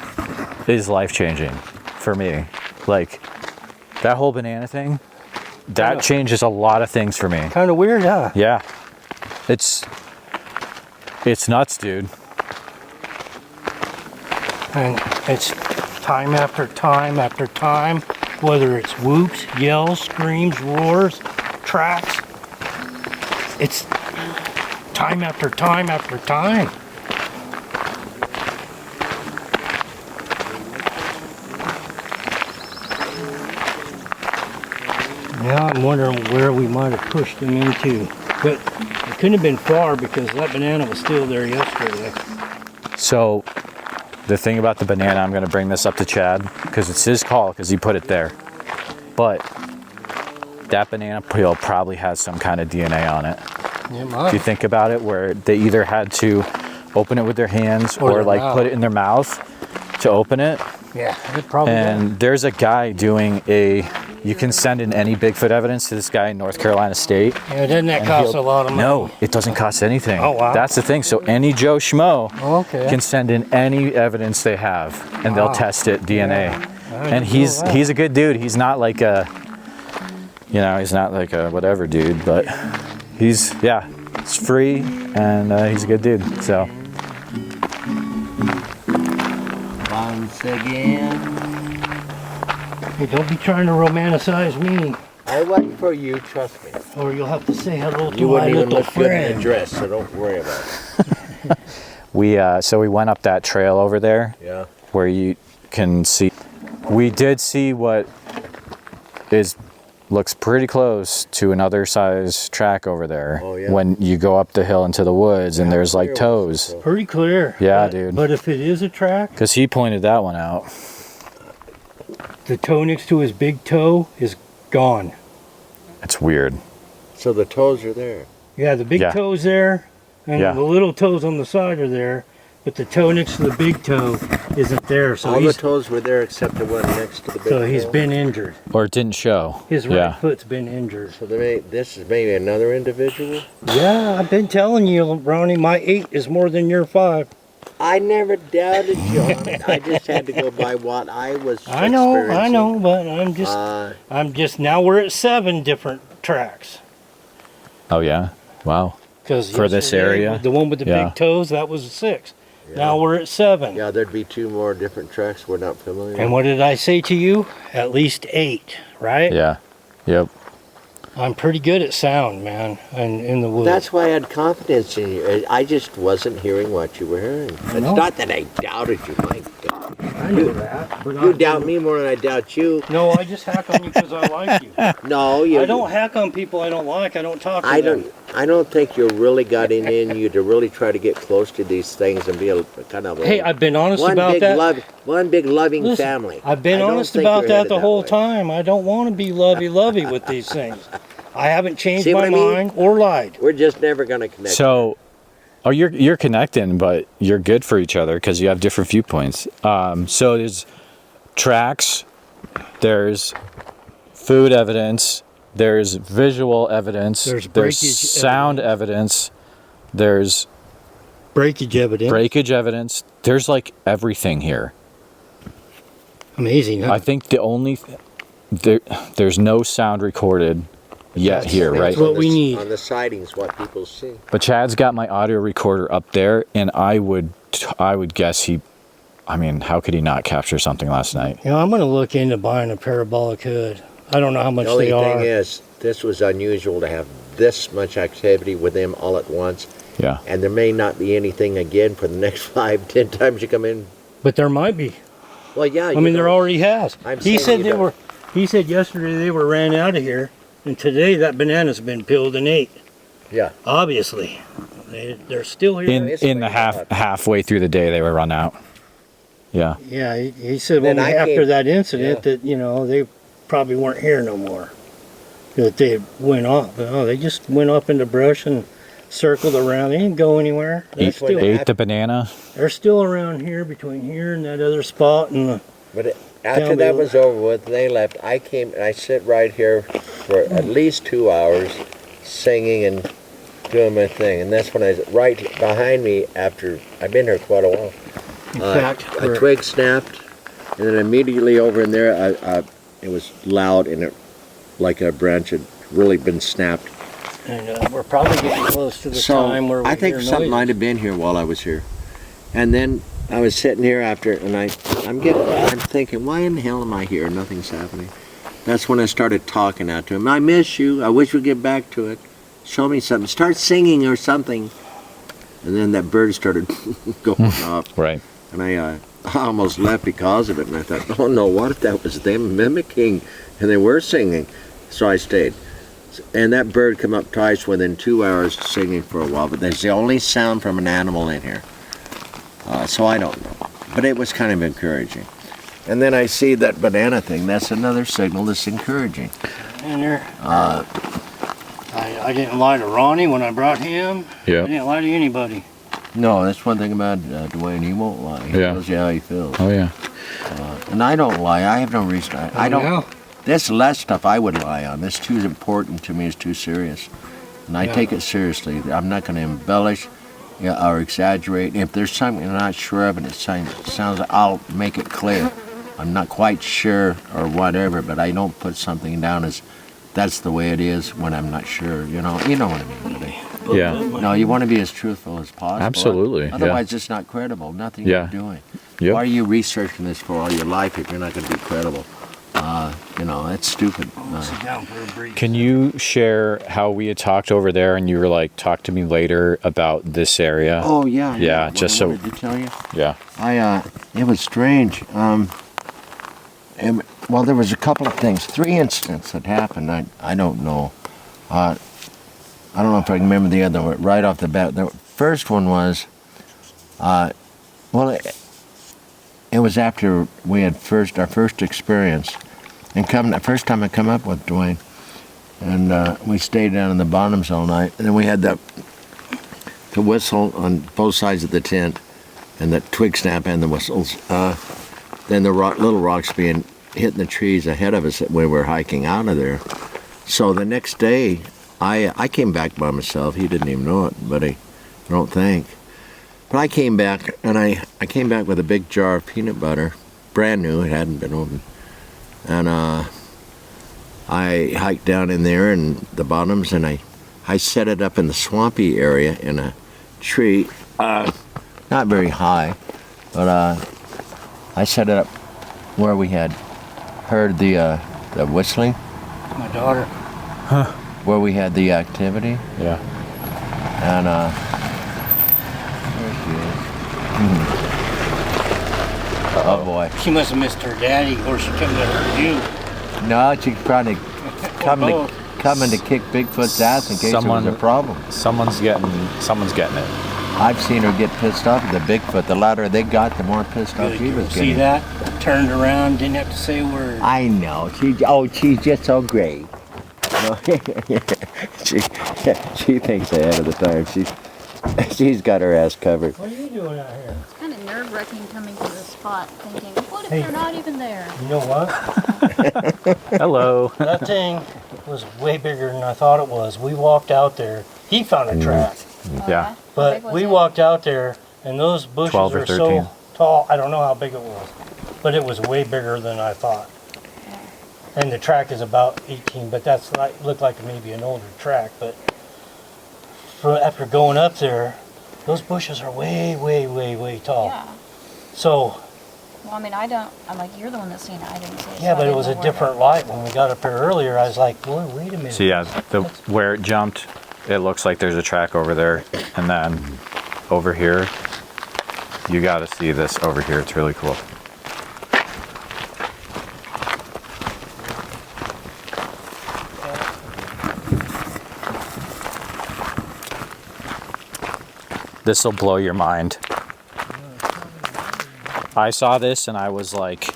is life-changing for me. Like, that whole banana thing, that changes a lot of things for me. Kind of weird, huh? Yeah. It's nuts, dude. And it's time after time after time, whether it's whoops, yells, screams, roars, tracks. It's time after time after time. Now I'm wondering where we might have pushed them into. But it couldn't have been far because that banana was still there yesterday. So, the thing about the banana, I'm going to bring this up to Chad because it's his call because he put it there. But that banana peel probably has some kind of DNA on it. Yeah, if you think about it, where they either had to open it with their hands or like put it in their mouth to open it. Yeah, it probably And there's a guy doing you can send in any Bigfoot evidence to this guy in North Carolina State. Yeah, doesn't that cost a lot of money? No, it doesn't cost anything. Oh, wow. That's the thing. So any Joe Schmo can send in any evidence they have, and they'll test it DNA. Yeah. And he's a good dude. He's not like a, he's not like a whatever dude, but it's free, and he's a good dude. So. Once again. Hey, don't be trying to romanticize me. I wait for you, trust me. Or you'll have to say hello to you my wouldn't even little look good in friend. a dress, so don't worry about it. We went up that trail over there. Yeah. Where you can see. We did see what looks pretty close to another size track over there. Oh, yeah. When you go up the hill into the woods and there's like toes. Pretty clear. Yeah, dude. But if it is a track, because he pointed that one out. The toe next to his big toe is gone. It's weird. So the toes are there. Yeah, the big toe's there, and the little toes on the side are there, but the toe next to the big toe isn't there. So all the toes were there except the one next to the big toe. So he's been injured. Or it didn't show. His right foot's been injured. So this is maybe another individual? Yeah, I've been telling you, Ronnie, my 8 is more than your 5. I never doubted you on it. I just had to go by what I was I know, experiencing. but I'm just now we're at 7 different tracks. Oh yeah. Wow. Because For this area? the one with the Yeah. big toes, that was 6. Yeah. Now we're at 7. Yeah, there'd be 2 more different tracks we're not familiar And with. what did I say to you? At least 8, right? Yeah. Yep. I'm pretty good at sound, man, and in the woods. That's why I had confidence in you. I just wasn't hearing what you were hearing. It's know. not that I doubted you, my God. I knew that. But You doubt me more than I doubt you. No, I just hack on you because I like you. No, you. I don't hack on people I don't like. I don't talk to I them. don't think you really got it in you to really try to get close to these things and be a kind of. Hey, I've been honest one about big that. one big loving Listen, family. I've been I don't honest think about you're that headed the whole way. time. I don't want to be lovey-lovey with these things. I haven't changed See my what I mean? mind or lied. We're just never going to connect. So, oh, you're connecting, but you're good for each other because you have different viewpoints. So there's tracks, there's food evidence, there's visual evidence, There's breakage sound evidence, there's Breakage evidence. breakage evidence. There's like everything here. Amazing, huh? I think the only there's no sound recorded yet here, right? That's what we need. On the sightings, what people see. But Chad's got my audio recorder up there, and I would guess how could he not capture something last night? You know, I'm going to look into buying a parabolic hood. I don't know how much The only they thing are. is, this was unusual to have this much activity with them all at once, Yeah. and there may not be anything again for the next 5, 10 times you come in. But there might be. Well, yeah. I mean, there already has. I'm He saying said you they don't. were. He said yesterday they were ran out of here, and today that banana's been peeled and ate. Yeah. Obviously, they're still here. In it's the like halfway through the day, they were run out. Yeah. Yeah, he said Then I after came- that incident yeah. that they probably weren't here no more. That they went off. Oh, they just went up in the brush and circled around. They didn't go anywhere. They're That's what still, Ate the banana. they're still around here, between here and that other spot. And But after Down that below. was over with, they left. I came and I sit right here for at least 2 hours, singing and doing my thing. And that's when I was right behind me. After I've been here quite a while. in fact, A twig snapped, and then immediately over in there, it was loud and it like a branch had really been snapped. and we're probably getting close to the So time where we I think hear something might noises. have been here while I was here, and then I was sitting here after, and I'm thinking, why in the hell am I here? Nothing's happening. That's when I started talking out to him. I miss you. I wish we'd get back to it. Show me something. Start singing or something. And then that bird started going off, Right. and I almost left because of it. And I thought, oh no, what if that was them mimicking, and they were singing? So I stayed. And that bird came up twice within 2 hours singing for a while, but that's the only sound from an animal in here. So I don't know. But it was kind of encouraging. And then I see that banana thing. That's another signal that's encouraging. And there, I didn't lie to Ronnie when I brought him. Yeah. I didn't lie to anybody. No, that's one thing about Dewayne. He won't lie. He Yeah. tells you how he feels. Oh yeah. And I don't lie. I have no reason. I don't. Yeah. This less stuff I would lie on. This too important to me. It's too serious. And I take it seriously. I'm not going to embellish or exaggerate. If there's something I'm not sure of and it sounds, I'll make it clear. I'm not quite sure or whatever, but I don't put something down as that's the way it is when I'm not sure. You know what I mean. Buddy. Yeah. No, you want to be as truthful as possible. Absolutely, yeah. Otherwise, it's not credible. Nothing Yeah. you're doing. Yep. Why are you researching this for all your life if you're not going to be credible? That's stupid. Sit down for a breeze. Can you share how we had talked over there, and you were like, "Talk to me later about this area"? Oh yeah. Yeah, just so- What did I tell you? Yeah. It was strange. Well, there was a couple of things. 3 incidents that happened. I don't know. I don't know if I can remember the other one right off the bat. The first one was, it was after we had our first experience, and the first time I come up with Dwayne, and we stayed down in the bottoms all night, and then we had the whistle on both sides of the tent, and the twig snap and the whistles. Then the little rocks being hitting the trees ahead of us when we were hiking out of there. So the next day, I came back by myself. He didn't even know it, but I don't think. But But I came back, and I came back with a big jar of peanut butter, brand new. It hadn't been opened. And I hiked down in there in the bottoms, and I set it up in the swampy area in a tree, not very high, but I set it up where we had heard the whistling. My daughter. Where we had the activity. Yeah. And there she is. Oh boy. She must have missed her daddy, or she couldn't have heard you. No, she's probably coming to kick Bigfoot's ass in case there was a problem. Someone's getting it. I've seen her get pissed off at the Bigfoot. The louder they got, the more pissed off she was getting. See that? Turned around, didn't have to say a word. I know. She's just so great. she thinks ahead of the time. She's got her ass covered. What are you doing out here? It's kind of nerve-wracking coming to this spot, thinking, what if Hey. they're not even there? You know what? Hello. That thing was way bigger than I thought it was. We walked out there. He found a track. Yeah. How But big was we it? walked out there, and those bushes 12 or are 13. so tall. I don't know how big it was, but it was way bigger than I thought. And the track is about 18, but that's like looked like maybe an older track. But after going up there, those bushes are way, way, way, way tall. Yeah. So Well, I mean, I'm like, you're the one that's seen it. I didn't see it. yeah, so I but it didn't was know a where different light when we got up there earlier. I was like, boy, wait a minute. So yeah, where it jumped, it looks like there's a track over there, and then over here, you got to see this over here. It's really cool. This will blow your mind. I saw this and I was like,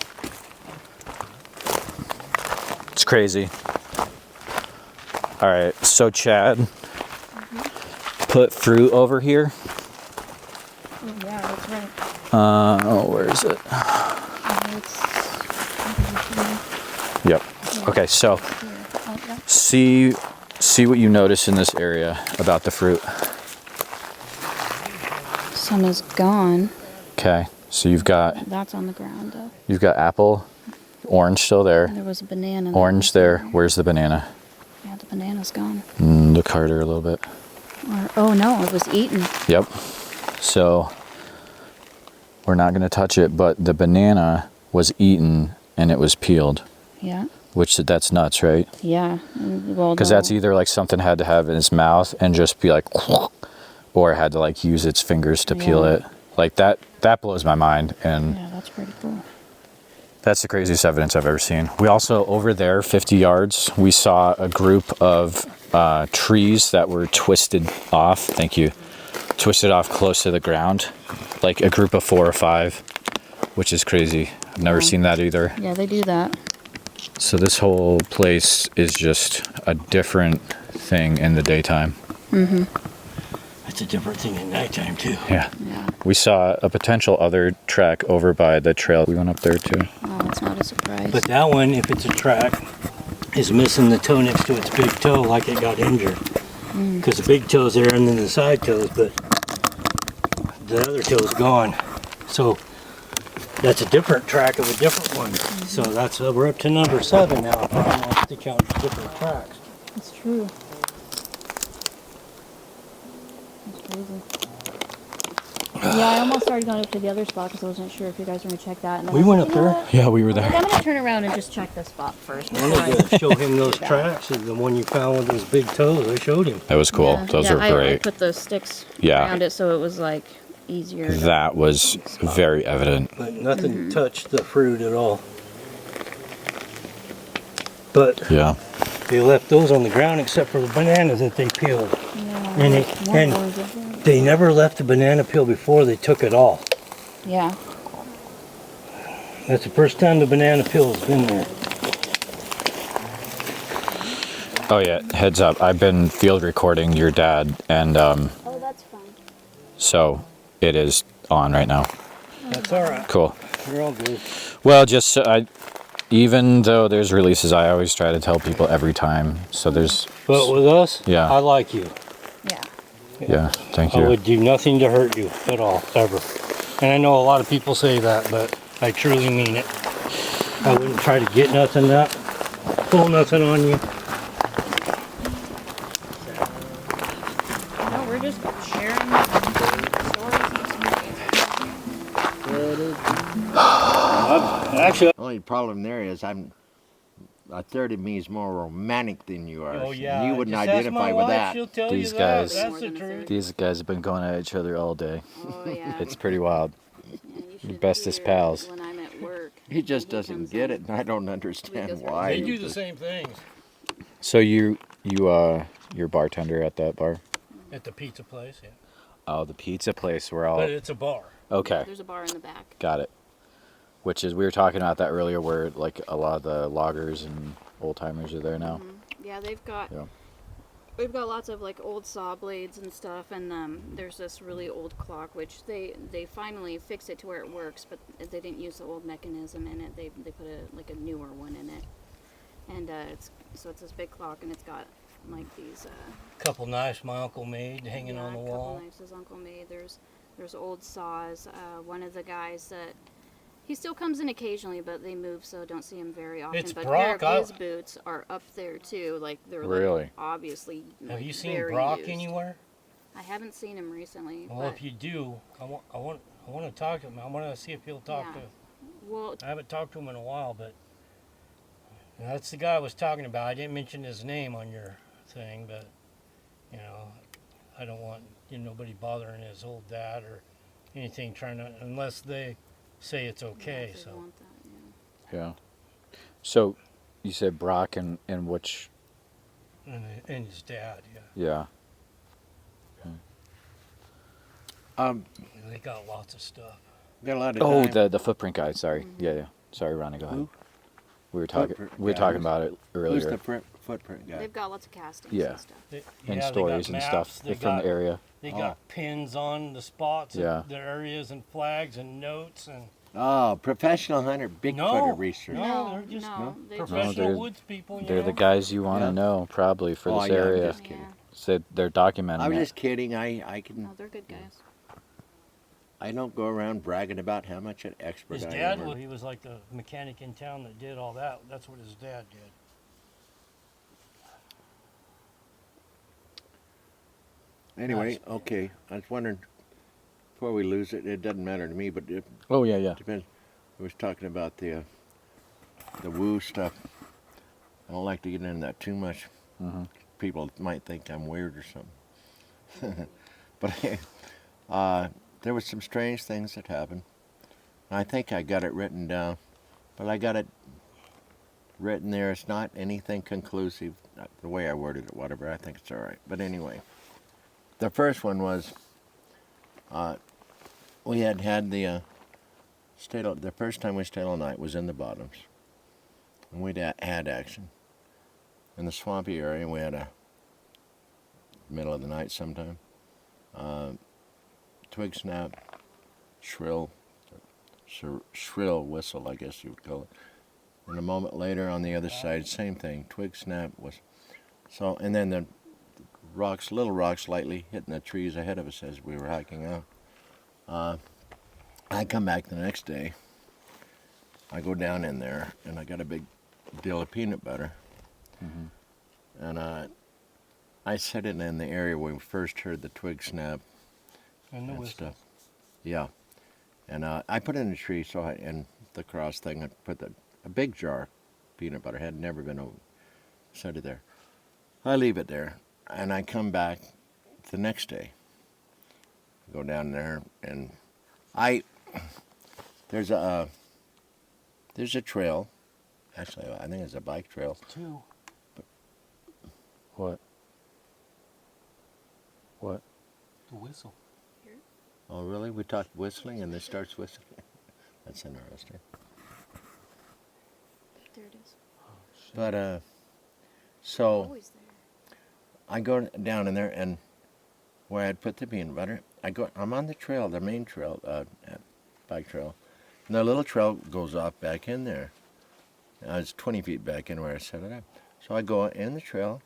it's crazy. All right, so Chad put fruit over here. Oh, yeah, that's right. Where is it? It's Yep. Okay, so here. Oh, yeah. see what you notice in this area about the fruit. Some is gone. Okay, so you've got That's on the ground, though. apple, orange still there, There was a banana. orange there. Where's the banana? Yeah, the banana's gone. Look harder a little bit. Oh, no, it was eaten. Yep. So we're not going to touch it, but the banana was eaten and it was peeled, Yeah. which that's nuts, right? Yeah. Well, Because that's either like something had to have in its mouth and just be like, or it had to like use its fingers to peel Yeah. it. Like that blows my mind, and Yeah, that's pretty cool. that's the craziest evidence I've ever seen. We also, over there, 50 yards, we saw a group of trees that were twisted off. Thank you. Twisted off close to the ground, like a group of 4 or 5, which is crazy. I've never seen that either. Yeah, they do that. So this whole place is just a different thing in the daytime. It's a different thing at nighttime too. Yeah. Yeah. We saw a potential other track over by the trail. We went up there too. Oh, it's not a surprise. But that one, if it's a track, is missing the toe next to its big toe, like it got injured. Because the big toe's there and then the side toes, but the other toe's gone. So that's a different track of a different one. So that's we're up to number 7 now. If I have to count different tracks. That's true. That's crazy. Yeah, I almost started going up to the other spot because I wasn't sure if you guys were going to check that. And then We I was went like, up you know there. what? Yeah, we were I'm there. going to turn around and just check this spot first. I wanted to show him those tracks, and the one you found with those big toes. I showed him. That was cool. Yeah, Those yeah, were I great. put the sticks Yeah. around it so it was like easier. to- That was very evident. But nothing touched the fruit at all. But Yeah. they left those on the ground except for the bananas that they peeled. Yeah, And more and ones up there. they never left the banana peel before they took it all. Yeah. That's the first time the banana peel has been there. Oh yeah. Heads up. I've been field recording your dad, and Oh, that's fine. so it is on right now. That's all right. Cool. You're all good. Well, just so even though there's releases, I always try to tell people every time. So there's. But with us, Yeah. I like you. Yeah. Yeah, thank I you. would do nothing to hurt you at all, ever. And I know a lot of people say that, but I truly mean it. I wouldn't try to get nothing up, pull nothing on you. No, we're just sharing stories and Actually, The only problem there is a third of me is more romantic than you are. oh and yeah, you wouldn't just ask identify my with wife, that. she'll tell These you guys- that. That's More the than a truth. third. These guys have been going at each other all day. Oh yeah. It's pretty wild. Yeah, you should bestest hear pals. when I'm at work. He just and he doesn't comes get in. it, and I don't understand goes right why. They do the same things So you're bartender at that bar? at the pizza place, yeah. Oh, the pizza place where all. But it's a bar. Okay, There's a bar in the back. got it. Which is we were talking about that earlier, where like a lot of the loggers and old timers are there now. Yeah, they've got. Yeah. We've got lots of like old saw blades and stuff, and there's this really old clock which they finally fixed it to where it works, but they didn't use the old mechanism in it. They put a newer one in it, and it's this big clock, and it's got like these. Couple knives my uncle made hanging on the a couple wall. knives his uncle made. There's old saws. One of the guys that. He still comes in occasionally, but they move, so don't see him very often. It's but Brock, a pair of his boots are up there too. Like they're Really? like, obviously. Have like, you seen very Brock used. anywhere? I haven't seen him recently. Well, but, if you do, I want to talk to him. I want to see if he'll talk Yeah. to. well, I haven't talked to him in a while, but that's the guy I was talking about. I didn't mention his name on your thing, but you know, I don't want nobody bothering his old dad or anything trying to, unless they say it's okay. if they So want that, yeah. Yeah. So you said Brock and which? and his dad, yeah, Yeah. they got lots of stuff. Got a lot of Oh, time. the footprint guy. Sorry. Yeah. Sorry, Ronnie. Go ahead. Who? We were talking. Footprint We were guy. talking about it Who's earlier. the footprint guy? They've got lots of castings Yeah. and stuff. They, And yeah, stories they and got stuff. maps, They're from the area. They got pins on the spots, Yeah. the areas and flags and notes and. Oh, professional hunter, Bigfooter No, research. no, they're just they professional they're- woods people. They're the guys you want to Yeah. know probably for Oh, this yeah, I'm area. just kidding. Yeah. So they're documenting I was it. just kidding. I can. No, they're good guys. I don't go around bragging about how much an expert His I dad, am. well, he was like the mechanic in town that did all that. That's what his dad did. Anyway, okay. I was wondering before we lose it. It doesn't matter to me, but it Oh yeah. depends. I was talking about the woo stuff. I don't like to get into that too much. Mm-hmm. People might think I'm weird or something. But there was some strange things that happened. I think I got it written down, but I got it written there. It's not anything conclusive. The way I worded it, whatever. I think it's all right. But anyway, the first one was we had the the first time we stayed all night was in the bottoms, and we'd had action in the swampy area. We had a middle of the night sometime. Twig snap, shrill whistle, I guess you would call it. And a moment later, on the other side, same thing. Twig snap was so, and then the rocks, little rocks, lightly hitting the trees ahead of us as we were hiking out. I come back the next day. I go down in there, and I got a big deal of peanut butter, and I set it in the area where we first heard the twig snap And the and whistle. stuff. Yeah, and I put it in a tree. So in the cross thing, I put a big jar of peanut butter. Had never been over. Set it there. I leave it there, and I come back the next day. Go down there, and there's a trail. Actually, I think it's a bike trail. Two. What? What? The whistle. Oh, really? We talked whistling, and this starts whistling. That's interesting. There it is. But so Always there. I go down in there, and where I'd put the peanut butter, I'm on the trail, the main trail, bike trail, and the little trail goes off back in there. It's 20 feet back in where I set it up. So I go in the trail,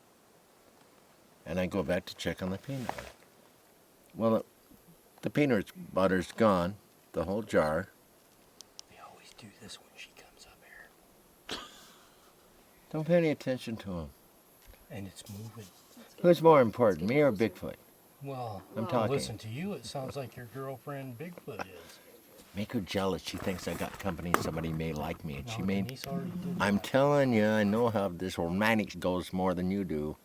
and I go back to check on the peanut butter. Well, the peanut butter's gone, the whole jar. They always do this when she comes up here. Don't pay any attention to him. And it's moving. Who's more important, me or Bigfoot? Well, I'm talking. listen to you, it sounds like your girlfriend Bigfoot is. Make her jealous. She thinks I got company. Somebody may like me, and she No, may. Denise already did I'm that. telling you, I know how this romantic goes more than you do.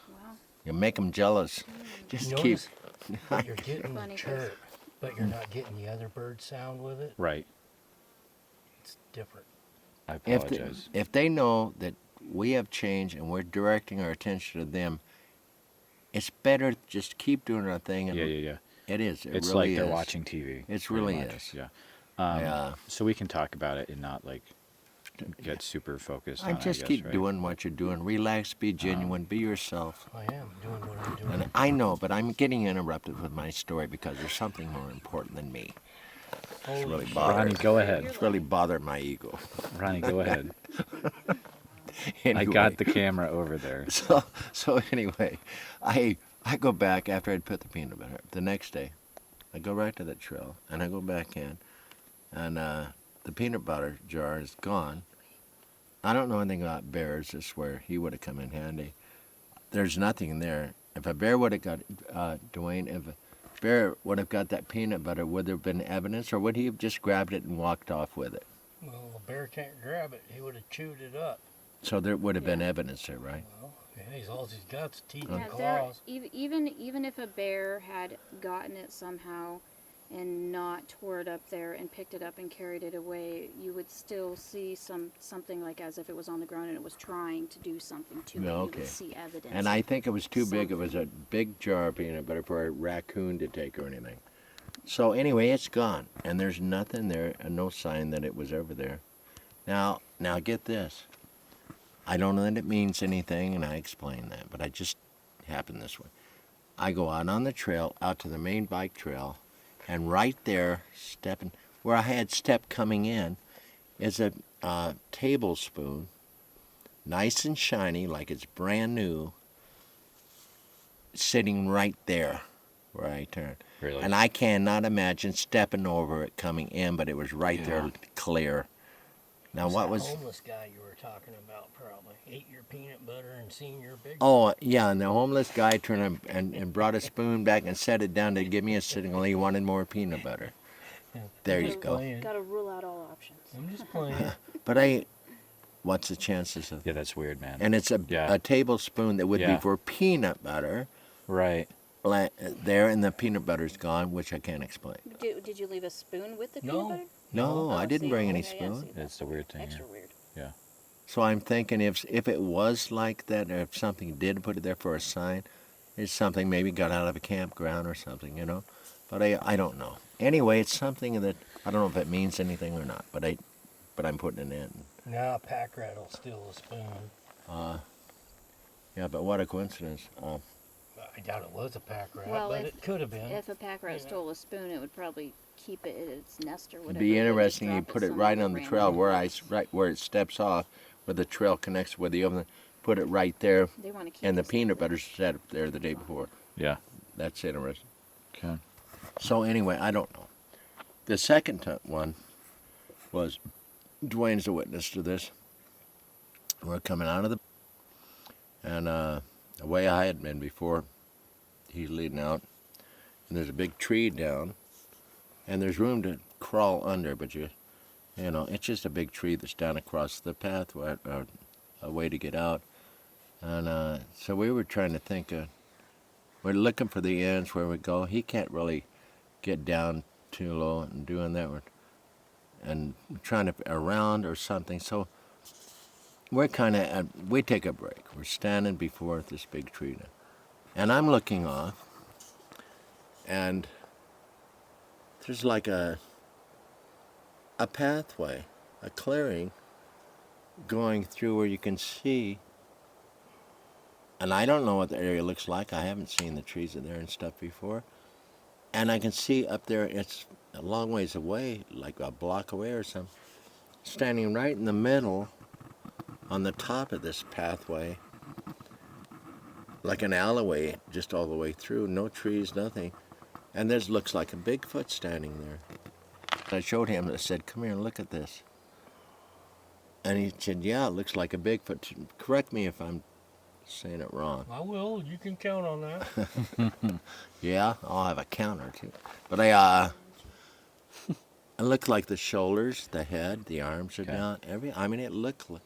Wow. You make them jealous. Just Notice keep. that you're getting the Funny 'cause- chirp, but you're not getting the other bird sound with it. Right. It's different. I If apologize. if they know that we have changed and we're directing our attention to them, it's better to just keep doing our thing. And Yeah. It is. It It's really like they're is. watching TV. It pretty really much, is. Yeah. Yeah. So we can talk about it and not like get super focused on it, just I guess, keep right? doing what you're doing. Relax, be genuine, be yourself. I am doing what I'm doing. And I know, but I'm getting interrupted with my story because there's something more important than me. Holy really shit. bothering. Ronnie, go ahead. It's really bothered my ego. Ronnie, go ahead. I Anyway, got the camera over there. So anyway, I go back after I'd put the peanut butter. The next day, I go right to the trail and I go back in, and the peanut butter jar is gone. I don't know anything about bears. I swear he would have come in handy. There's nothing there. If a bear would have got Dewayne, if a bear would have got that peanut butter, would there have been evidence, or would he have just grabbed it and walked off with it? Well, a bear can't grab it. He would have chewed it up. So there would have been Yeah. evidence there, right? Well, yeah, he's all he's got is teeth Yeah, and there, claws. even if a bear had gotten it somehow and not tore it up there and picked it up and carried it away, you would still see something like as if it was on the ground and it was trying to do something to it. Yeah, You okay. would see evidence. And I think it was too big. It was a big jar of peanut butter for a raccoon to take or anything. So anyway, it's gone, and there's nothing there, and no sign that it was over there. Now get this. I don't know that it means anything, and I explain that, but I just happened this way. I go out on the trail, out to the main bike trail, and right there, stepping where I had stepped coming in, is a tablespoon, nice and shiny, like it's brand new, sitting right there where I turned. Really? And I cannot imagine stepping over it coming in, but it was right there, clear. Now what That was? homeless guy you were talking about probably ate your peanut butter and seen your big. Oh yeah, and the homeless guy turned and brought a spoon back and set it down to give me a signal he wanted more peanut butter. There you go. Got to rule out all options. I'm just playing. But what's the chances of? Yeah, that's weird, man. And it's Yeah. a tablespoon that would be Yeah. for peanut butter. Right. There, and the peanut butter's gone, which I can't explain. Did you leave a spoon with the No. peanut butter? No, I didn't see, bring any okay, yeah, spoon. see, That's the weird thing. extra Yeah. weird. Yeah. So I'm thinking if it was like that, or if something did put it there for a sign, it's something maybe got out of a campground or something, you know. But I don't know. Anyway, it's something that I don't know if it means anything or not. But I'm putting it in. Now a pack rat will steal a spoon. Yeah, but what a coincidence. I doubt it was a pack rat, Well, but if- it could have been. If a pack rat Yeah. stole a spoon, it would probably keep it in its nest or whatever. It'd be and then just interesting. You drop put it somewhere right on the random. trail right where it steps off, where the trail connects with the other. Put it right there, They want to keep and the this peanut thing. butter set up there the day before. Yeah. That's interesting. Okay. So anyway, I don't know. The second one was Dwayne's a witness to this. We're coming out of the and the way I had been before, he's leading out, and there's a big tree down, and there's room to crawl under, but you know, it's just a big tree that's down across the pathway, a way to get out, and so we were trying to think. We're looking for the ends where we go. He can't really get down too low and doing that, and trying to around or something. So we're kind of we take a break. We're standing before this big tree now, and I'm looking off, and there's like a pathway, a clearing going through where you can see. And I don't know what the area looks like. I haven't seen the trees there and stuff before. And I can see up there, it's a long ways away, like a block away or something, standing right in the middle on the top of this pathway, like an alleyway just all the way through, no trees, nothing. And this looks like a Bigfoot standing there. I showed him, I said, come here and look at this. And he said, yeah, it looks like a Bigfoot. Correct me if I'm saying it wrong. I will. You can count on that. Yeah, I'll have a counter too. But it looked like the shoulders, the head, the arms are down. I mean, it looked like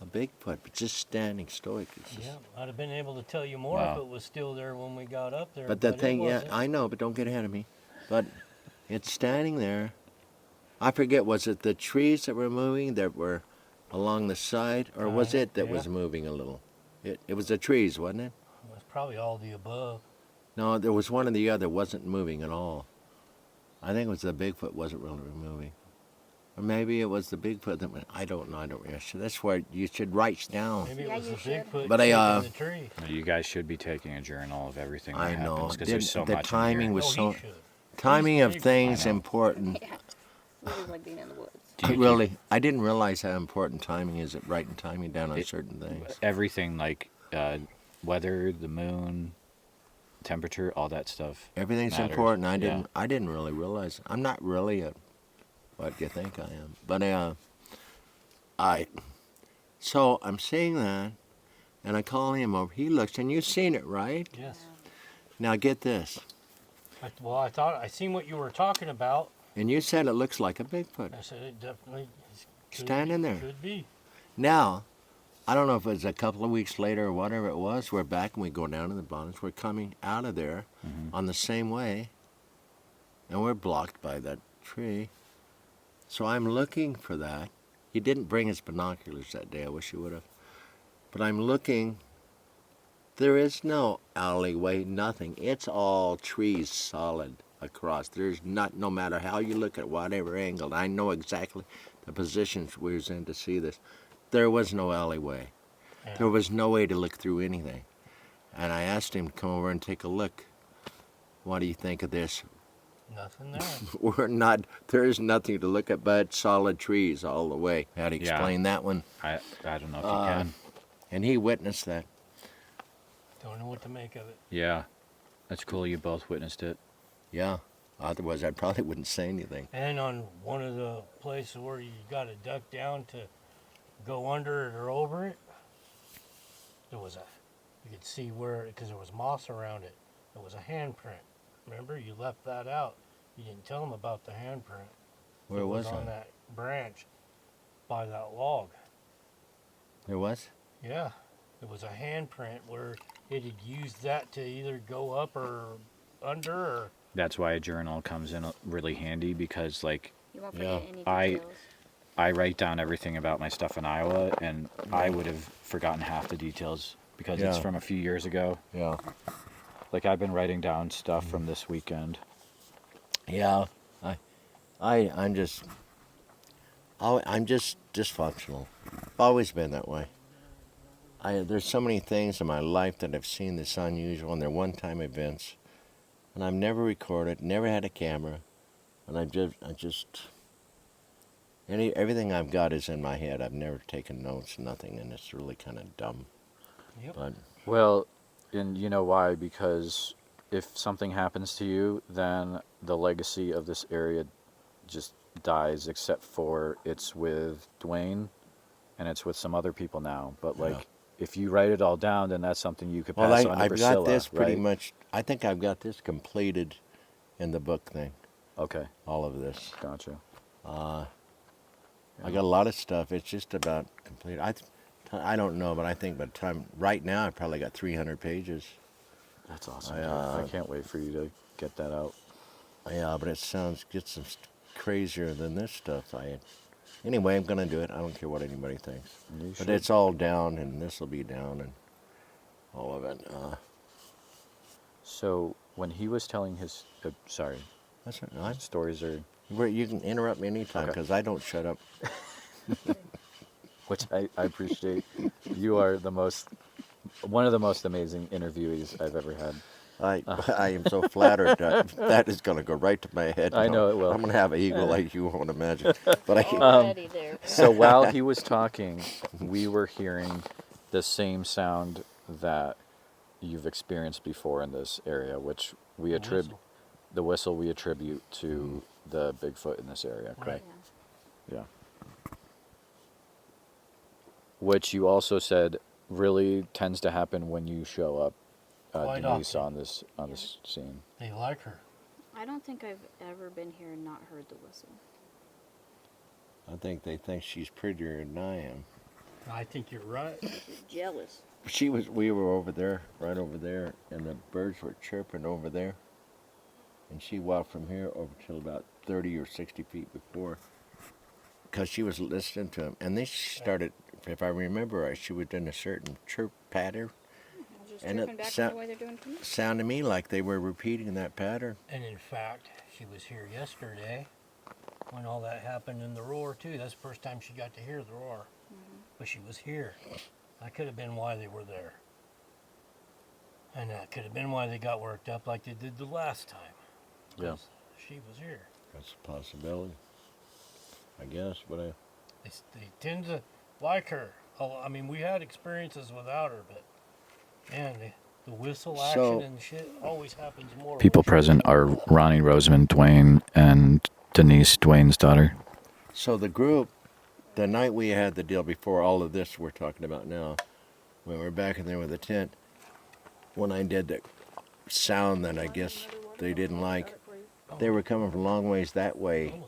a Bigfoot, but just standing stoic. Yeah, I'd have been able to tell you more if it was still there when we got up there. But the thing, yeah, I know, but don't get ahead of me. But it's standing there. I forget, was it the trees that were moving that were along the side, or was it that was moving a little? It was the trees, wasn't it? It was probably all the above. No, there was one or the other wasn't moving at all. I think it was the Bigfoot wasn't really moving. Or maybe it was the Bigfoot that went, I don't know, I don't really. That's where you should write down. Maybe it Yeah, was you the should. Bigfoot But taking the tree. You guys should be taking a journal of everything that I know. happens because there's so The much. timing in here. was No, so. he should. Timing of He's things I know. important. Yeah. We just like being in the woods. Do you Really, I didn't realize how important timing is at writing timing down on certain things. Everything like weather, the moon, temperature, all that stuff. Everything's matters. important. Yeah. I didn't really realize. I'm not really what you think I am. But so I'm seeing that, and I call him over. He looks, and you've seen it, right? Yes. Now get this. I thought I seen what you were talking about. And you said it looks like a Bigfoot. I said it definitely Standing there. Could be. Now, I don't know if it was a couple of weeks later or whatever it was. We're back and we go down to the bottoms. We're coming out of there on the same way, and we're blocked by that tree. So I'm looking for that. He didn't bring his binoculars that day. I wish he would have. But I'm looking. There is no alleyway, nothing. It's all trees solid across. There's not, no matter how you look at whatever angle. I know exactly the positions we was in to see this. There was no alleyway. Yeah. There was no way to look through anything. And I asked him to come over and take a look. What do you think of this? Nothing there. There is nothing to look at but solid trees all the way. How to explain that one? I don't know if you can. And he witnessed that. Don't know what to make of it. Yeah, that's cool. You both witnessed it. Yeah. Otherwise, I probably wouldn't say anything. And on one of the places where you got to duck down to go under it or over it, you could see where, because there was moss around it, there was a handprint. Remember, you left that out. You didn't tell them about the handprint. Where was on I? that branch by that log. There was? Yeah, it was a handprint where it had used that to either go up or under or... That's why a journal comes in really handy because, like, You won't Yeah. forget any I- details. I write down everything about my stuff in Iowa, and I would have forgotten half the details because it's Yeah. from a few years ago. Yeah. Like, I've been writing down stuff from this weekend. Yeah. I'm just dysfunctional. Always been that way. There's so many things in my life that I've seen that's unusual, and they're one-time events, and I've never recorded, never had a camera, and everything I've got is in my head. I've never taken notes, nothing, and it's really kind of dumb. Yep. But Well, and you know why? Because if something happens to you, then the legacy of this area just dies, except for it's with Dwayne and it's with some other people now. But, like, Yeah. if you write it all down, then that's something you could well, pass on to I've Priscilla, got this pretty right? much. I think I've got this completed in the book thing. Okay, All of this. gotcha. I got a lot of stuff. It's just about complete. I don't know, but I think by the time right now I probably got 300 pages. That's awesome. dude. I can't wait for you to get that out. Yeah, but gets crazier than this stuff. Anyway, I'm gonna do it. I don't care what anybody thinks. You But should. it's all down, and this will be down, and all of it. So when he was telling his, sorry, That's right. stories are, You can interrupt me anytime Okay. because I don't shut up. which I appreciate. You are one of the most amazing interviewees I've ever had. I am so flattered that is going to go right to my head. I know it will. I'm going to have an eagle like you won't imagine. But Already there. So while he was talking, we were hearing the same sound that you've experienced before in this area, which we attribute. the whistle we attribute to the Bigfoot in this area, correct? Yeah. Yeah. Which you also said really tends to happen when you show up, Quite Denise, often. on this scene. They like her. I don't think I've ever been here and not heard the whistle. I think they think she's prettier than I am. I think you're right. Jealous. We were over there, right over there, and the birds were chirping over there. And she walked from here over till about 30 or 60 feet before, because she was listening to them. And they started, if I remember right, she was doing a certain chirp pattern. Just And tripping it back the way they're doing to me. sounded to me like they were repeating that pattern. And in fact, she was here yesterday when all that happened in the roar too. That's the first time she got to hear the roar. But she was here. That could have been why they were there. And that could have been why they got worked up like they did the last time. Yeah. 'Cause she was here. That's a possibility, I guess. But They tend to like her. Oh, I mean, we had experiences without her, but man, the whistle action So- and shit always happens more. People when she- present are Ronnie, Rosamond, Dwayne, and Denise, Dwayne's daughter. so the group, the night we had the deal before all of this we're talking about now, when we were back in there with the tent, when I did the sound that I guess they didn't like, they were coming from a long ways that way,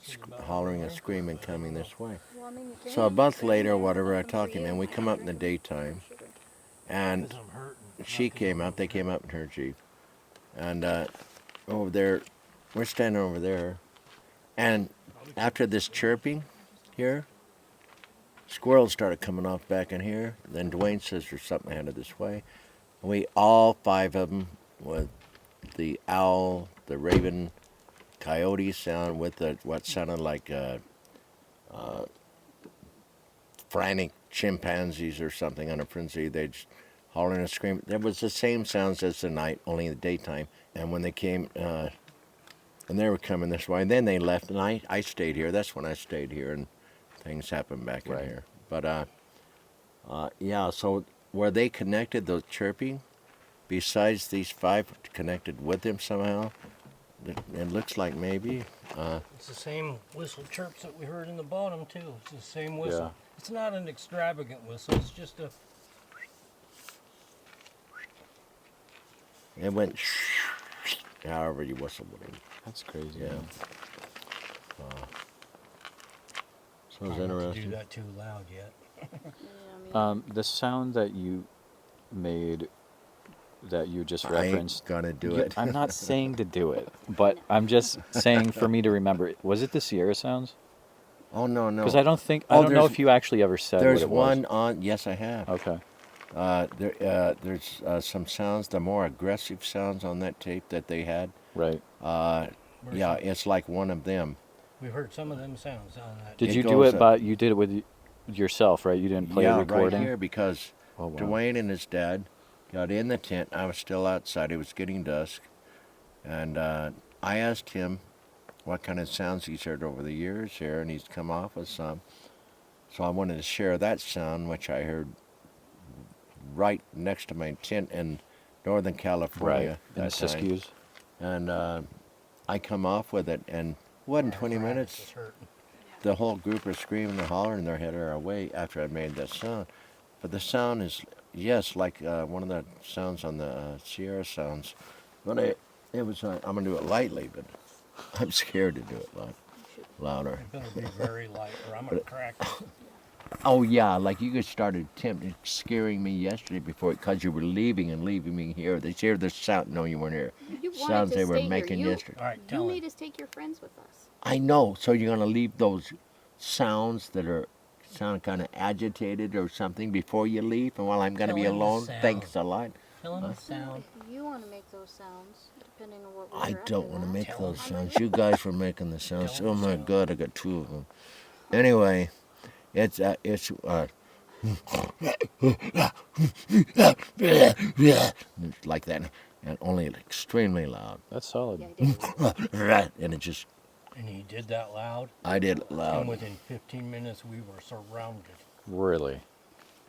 hollering and screaming, coming this way. Well, I mean, you So a can month sit later, there whatever, I and talked to him, see and we it. come up in the daytime, and 'Cause I'm hurting. she Not 'cause came I'm up, they came hurting. up in her Jeep, and over there, we're standing over there, and after this chirping here, squirrels started coming off back in here. Then Dwayne says there's something headed this way. We all five of them with the owl, the raven, coyote sound with the what sounded like frantic chimpanzees or something on a frenzy. They'd hollering and screaming. There was the same sounds as the night, only in the daytime. And when they came, and they were coming this way, and then they left, and I stayed here. That's when I stayed here, and things happened back Right. in here. But yeah, so were they connected, those chirping, besides these five connected with them somehow? It looks like maybe. It's the same whistle chirps that we heard in the bottom too. It's the same whistle. Yeah. It's not an extravagant whistle. It's just a. It went however you whistle with him. That's crazy. Yeah. man. So it was Try not to do interesting. that too loud yet. Yeah, I mean, The sound that you made, that you just I referenced. ain't gonna do you- it. I'm not saying to do it, but I'm just saying for me to remember. Was it the Sierra sounds? Oh no, no. Because I don't think Oh, I don't know there's- if you actually ever said There's what it one was. on. Yes, I have. Okay. There's some sounds, the more aggressive sounds on that tape that they had. Right. Yeah, it's like one of them. We've heard some of them sounds on that. Did It you do goes it you did it with yourself, right? You didn't play yeah, a recording? right here because Oh, wow. Dwayne and his dad got in the tent. I was still outside. It was getting dusk, and I asked him what kind of sounds he's heard over the years here, and he's come off with some. So I wanted to share that sound, which I heard right next to my tent in Northern California. Right. In the that time. Siskiyous? And I come off with it, and it wasn't 20 Right, minutes. it's hurting. The whole group was screaming and hollering their head away after I made that sound. But the sound is, yes, like one of the sounds on the Sierra sounds. But it was, I'm going to do it lightly, but I'm scared to do it louder. It better be very light, or I'm gonna crack it. Oh, yeah, like you guys started scaring me yesterday before because you were leaving me here. They hear the sound. No, you weren't here. you wanted Sounds to they were stay here. making You, yesterday. All right, you tell made him. us take your friends with us. I know. So you're gonna leave those sounds that sound kind of agitated or something before you leave, and while I'm gonna Tell be him the alone, sound. thanks a lot. Tell him the sound. If you want to make those sounds, depending on what we I were don't after want to that. make Tell those him. sounds. You guys were making the sounds. Tell him Oh the my sound. God, I got two of them. Anyway, it's like that, and only extremely loud. That's solid. Yeah, I did. And it just, And he did that loud. I did it And loud. within 15 minutes, we were surrounded. Really?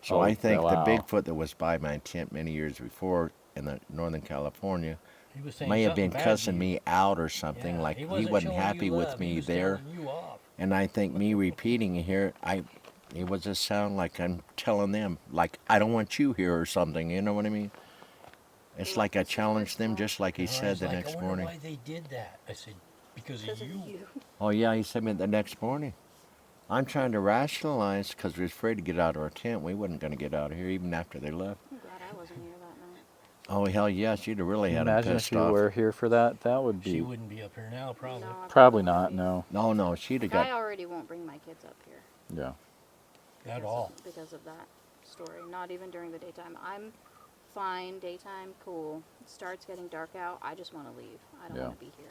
So Oh, I think wow. the Bigfoot that was by my tent many years before in the Northern California He was saying may have been something bad to cussing you. me out or something, Yeah, like he wasn't wasn't showing happy you with love, me he was there. telling you off. And I think me repeating it here, it was a sound like I'm telling them, like I don't want you here or something. You know what I mean? It's Well, like I this is challenged them, personal. just like he And I said was the like, next I wonder morning. why they did that. I said, because Because of of you. you. Oh yeah, he said me the next morning. I'm trying to rationalize because we was afraid to get out of our tent. We wasn't going to get out of here even after they left. I'm glad I wasn't here that night. Oh hell yes, you'd have really had him Imagine pissed if you off. were here for that. That would She be wouldn't be up here now, probably. No, I probably wouldn't not. be. No. No, she'd have Like, I got. already won't bring my kids up here. Yeah. At because all. because of that story. Not even during the daytime. I'm fine, daytime, cool. It starts getting dark out, I just want to leave. I don't Yeah. want to be here.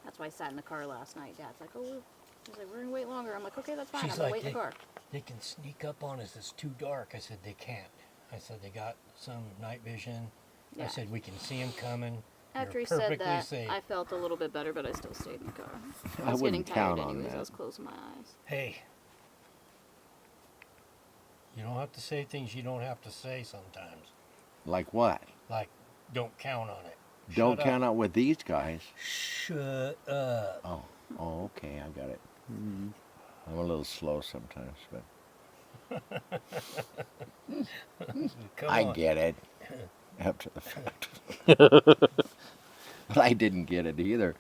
That's why I sat in the car last night. Dad's like, oh, he's like, we're going to wait longer. I'm like, okay, that's fine. She's I'm going to like, wait in the car. They can sneak up on us. It's too dark. I said, they can't. I said, they got some night vision. I Yeah. said, we can see them coming. After You're he said perfectly that, safe. I felt a little bit better, but I still stayed in the car. I I was getting wouldn't tired count on anyways. I that. was closing my eyes. Hey, you don't have to say things you don't have to say sometimes. Like what? Like, don't count on it. Don't Shut count up. out with these guys. Shut up. Oh, okay, I got it. I'm a little slow sometimes, but Come I on. get it after the fact. But I didn't get it either.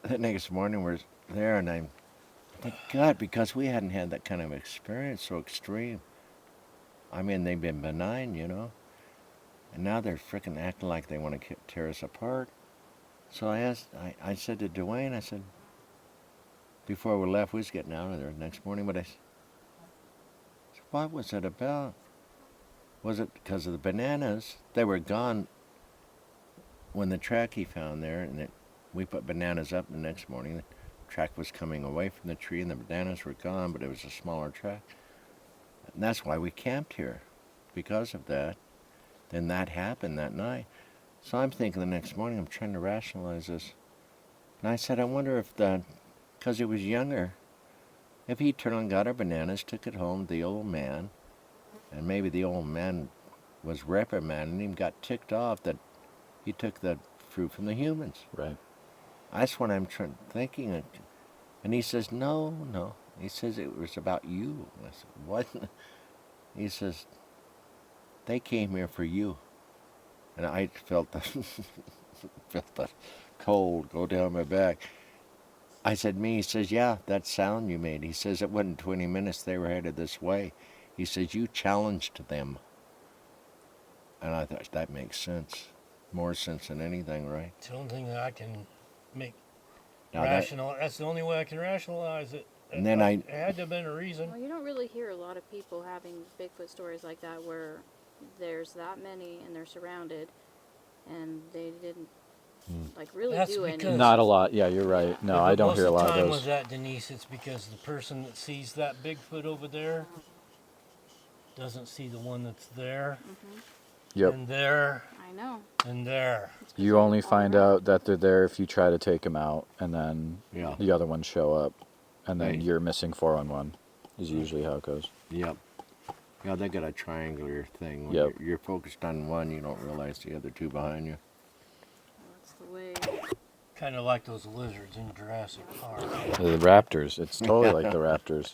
The next morning we're there, and I'm, thank God, because we hadn't had that kind of experience so extreme. I mean, they've been benign, you know, and now they're freaking acting like they want to tear us apart. So I said to Dewayne, I said, before we left, we was getting out of there the next morning, but I said, what was it about? Was it because of the bananas? They were gone when the track he found there, and we put bananas up the next morning. The track was coming away from the tree, and the bananas were gone, but it was a smaller track. And that's why we camped here, because of that. Then that happened that night. So I'm thinking the next morning, I'm trying to rationalize this. And I said, I wonder if because he was younger, if he turned and got our bananas, took it home to the old man, and maybe the old man was reprimanding him, got ticked off that he took the fruit from the humans. Right. That's what I'm thinking. And he says, no. He says, it was about you. I said, what? He says, they came here for you. And I felt the cold go down my back. I said, me? He says, yeah, that sound you made. He says, it wasn't 20 minutes they were headed this way. He says, you challenged them. And I thought, that makes sense. More sense than anything, right? It's the only thing that I can make Now rational. That's the only way I can rationalize it. And then It had to have been a reason. Well, you don't really hear a lot of people having Bigfoot stories like that where there's that many and they're surrounded and they didn't like really That's do because- anything. Not a lot. Yeah, you're right. No, But I don't most hear a lot of the time those. with that, Denise, it's because the person that sees that Bigfoot over there doesn't see the one that's there, Yep. and there, I know. and there. It's 'cause You they're only all find around. out that they're there if you try to take them out, and then Yeah. the other ones show up, and then Right. you're missing 4-on-1. Is usually how it goes. Yep. Yeah, they got a triangular thing. When Yep. you're focused on one, you don't realize the other two behind you. That's the way. Kind of like those lizards in Jurassic Park. The raptors. It's totally like the raptors.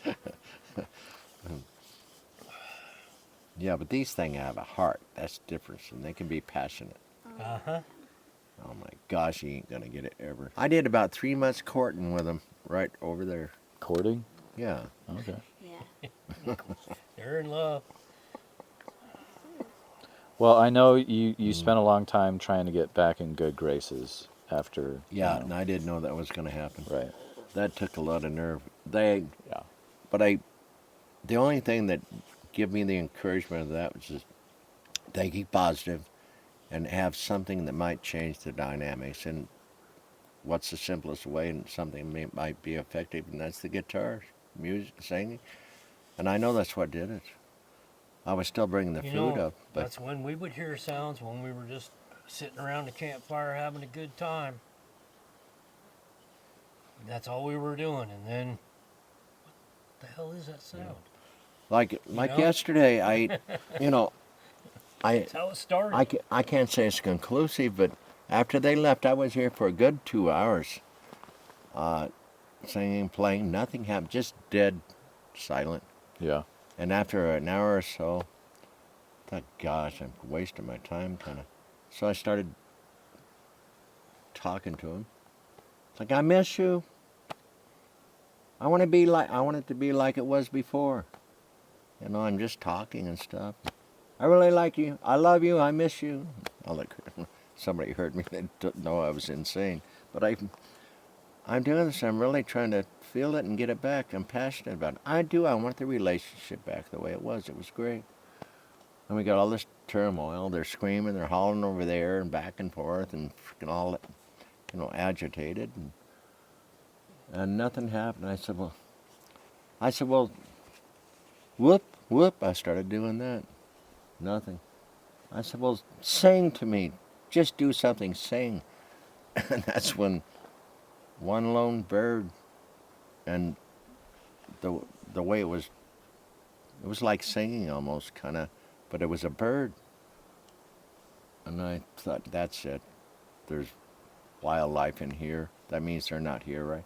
Yeah, but these things have a heart. That's the difference, and they can be passionate. Uh-huh. Oh my gosh, you ain't gonna get it ever. I did about 3 months courting with them right over there. Courting? Yeah. Okay. Yeah. They're in love. Well, I know you spent a long time trying to get back in good graces after. Yeah, You and know, I didn't know that was gonna happen. right. That took a lot of nerve. Yeah. The only thing that gave me the encouragement of that was just they keep positive and have something that might change the dynamics. And what's the simplest way and something might be effective, and that's the guitar, music, singing. And I know that's what did it. I was still bringing the You food know, up, but that's when we would hear sounds when we were just sitting around the campfire having a good time. That's all we were doing, and then what the hell is that sound? like know? yesterday, I, That's how it started. I can't say it's conclusive, but after they left, I was here for a good 2 hours. Singing, playing, nothing happened, just dead silent. Yeah. And after an hour or so, I thought, gosh, I'm wasting my time, kind of. So I started talking to him. It's like, I miss you. I want it to be like it was before. You know, I'm just talking and stuff. I really like you. I love you. I miss you. Oh, look, somebody heard me. They didn't know I was insane. But I'm doing this. I'm really trying to feel it and get it back. I'm passionate about it. I do. I want the relationship back the way it was. It was great. And we got all this turmoil. They're screaming. They're hollering over there and back and forth and freaking all, you know, agitated. And nothing happened. I said, well, whoop, whoop. I started doing that. Nothing. I said, well, sing to me. Just do something. Sing. And that's when one lone bird, and the way it was like singing almost, kind of, but it was a bird. And I thought, that's it. There's wildlife in here. That means they're not here, right?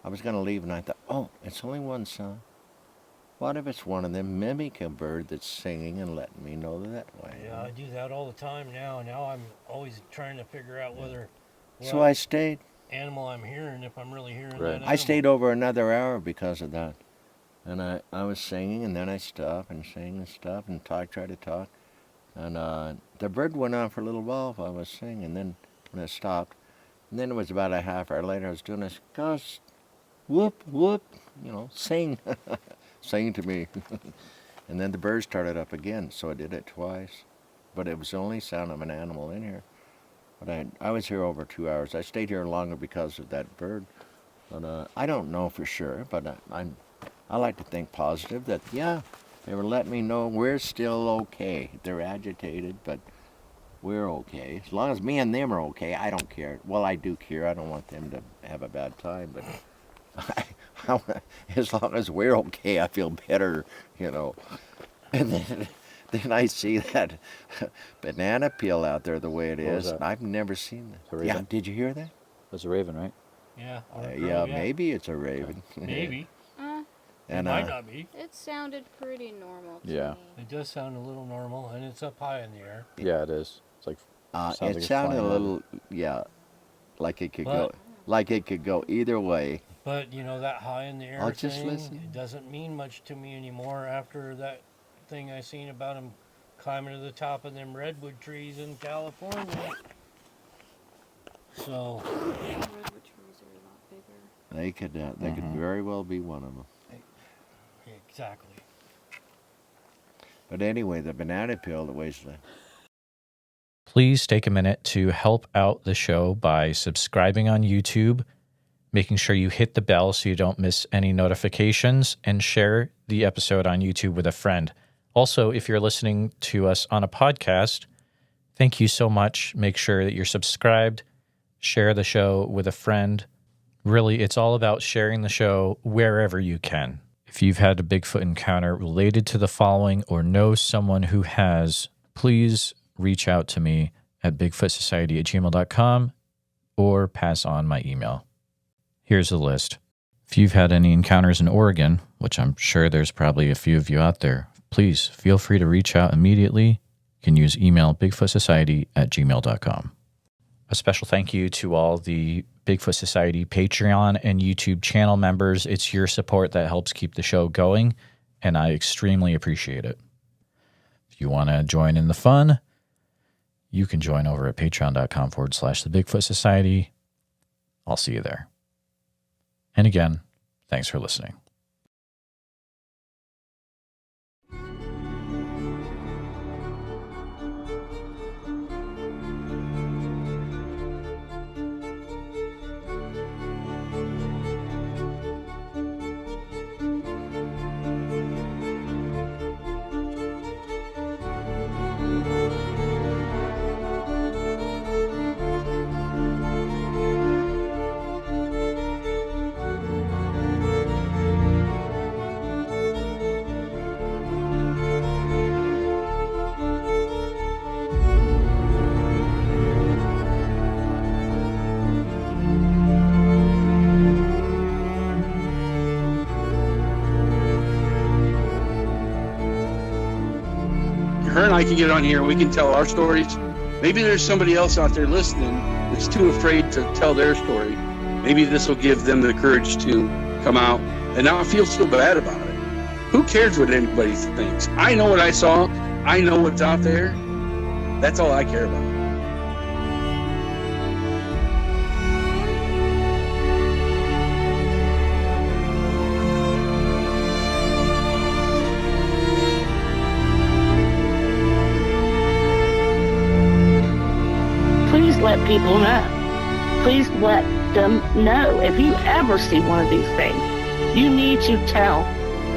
I was going to leave, and I thought, oh, it's only one sound. What if it's one of them mimic a bird that's singing and letting me know that way? Yeah, I do that all the time now. Now I'm always trying to figure out whether So I stayed. Animal I'm hearing, if I'm really hearing that Right. animal. I stayed over another hour because of that. And I was singing, and then I stopped and sang and stuff and tried to talk. And the bird went on for a little while if I was singing, and then when it stopped. And then it was about a half hour later, I was doing this, gosh, whoop, whoop, you know, sing. Sing to me. And then the bird started up again, so I did it twice. But it was the only sound of an animal in here. But I was here over 2 hours. I stayed here longer because of that bird. But I don't know for sure, but I like to think positive that, yeah, they were letting me know we're still okay. They're agitated, but we're okay. As long as me and them are okay, I don't care. Well, I do care. I don't want them to have a bad time, but as long as we're okay, I feel better, you know. And then I see that banana peel out there the way it is. I've never seen that. Yeah, did you hear that? That's a raven, right? Yeah. Yeah, maybe it's a raven. Maybe. And it might not be. It sounded pretty normal to Yeah. me. It does sound a little normal, and it's up high in the air. Yeah, it is. It's like it sounded a little, like it could go either way. But you know, that high in the air Just thing, listen. it doesn't mean much to me anymore after that thing I seen about him climbing to the top of them redwood trees in California. So Redwood trees are a lot bigger. They could very well be one of them. exactly. But anyway, the banana peel that weighs the... Please take a minute to help out the show by subscribing on YouTube, making sure you hit the bell so you don't miss any notifications, and share the episode on YouTube with a friend. Also, if you're listening to us on a podcast, thank you so much. Make sure that you're subscribed, share the show with a friend. Really, it's all about sharing the show wherever you can. If you've had a Bigfoot encounter related to the following or know someone who has, please reach out to me at bigfootsociety@gmail.com or pass on my email. Here's a list. If you've had any encounters in Oregon, which I'm sure there's probably a few of you out there, please feel free to reach out immediately. You can use email bigfootsociety@gmail.com. A special thank you to all the Bigfoot Society Patreon and YouTube channel members. It's your support that helps keep the show going, and I extremely appreciate it. If you want to join in the fun, you can join over at patreon.com/the Bigfoot Society. I'll see you there. And again, thanks for listening. I can get on here and we can tell our stories. Maybe there's somebody else out there listening that's too afraid to tell their story. Maybe this will give them the courage to come out and not feel so bad about it. Who cares what anybody thinks? I know what I saw. I know what's out there. That's all I care about. Please let people know. Please let them know. If you ever see one of these things, you need to tell.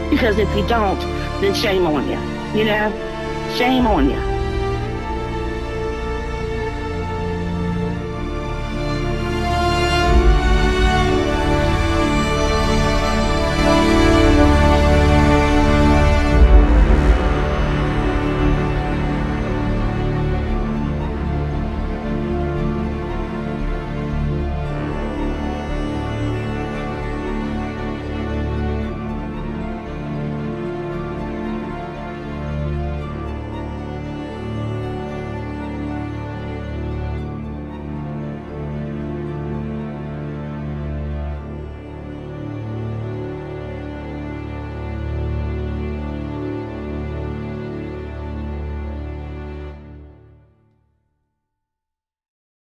Because if you don't, then shame on you. You know? Shame on you.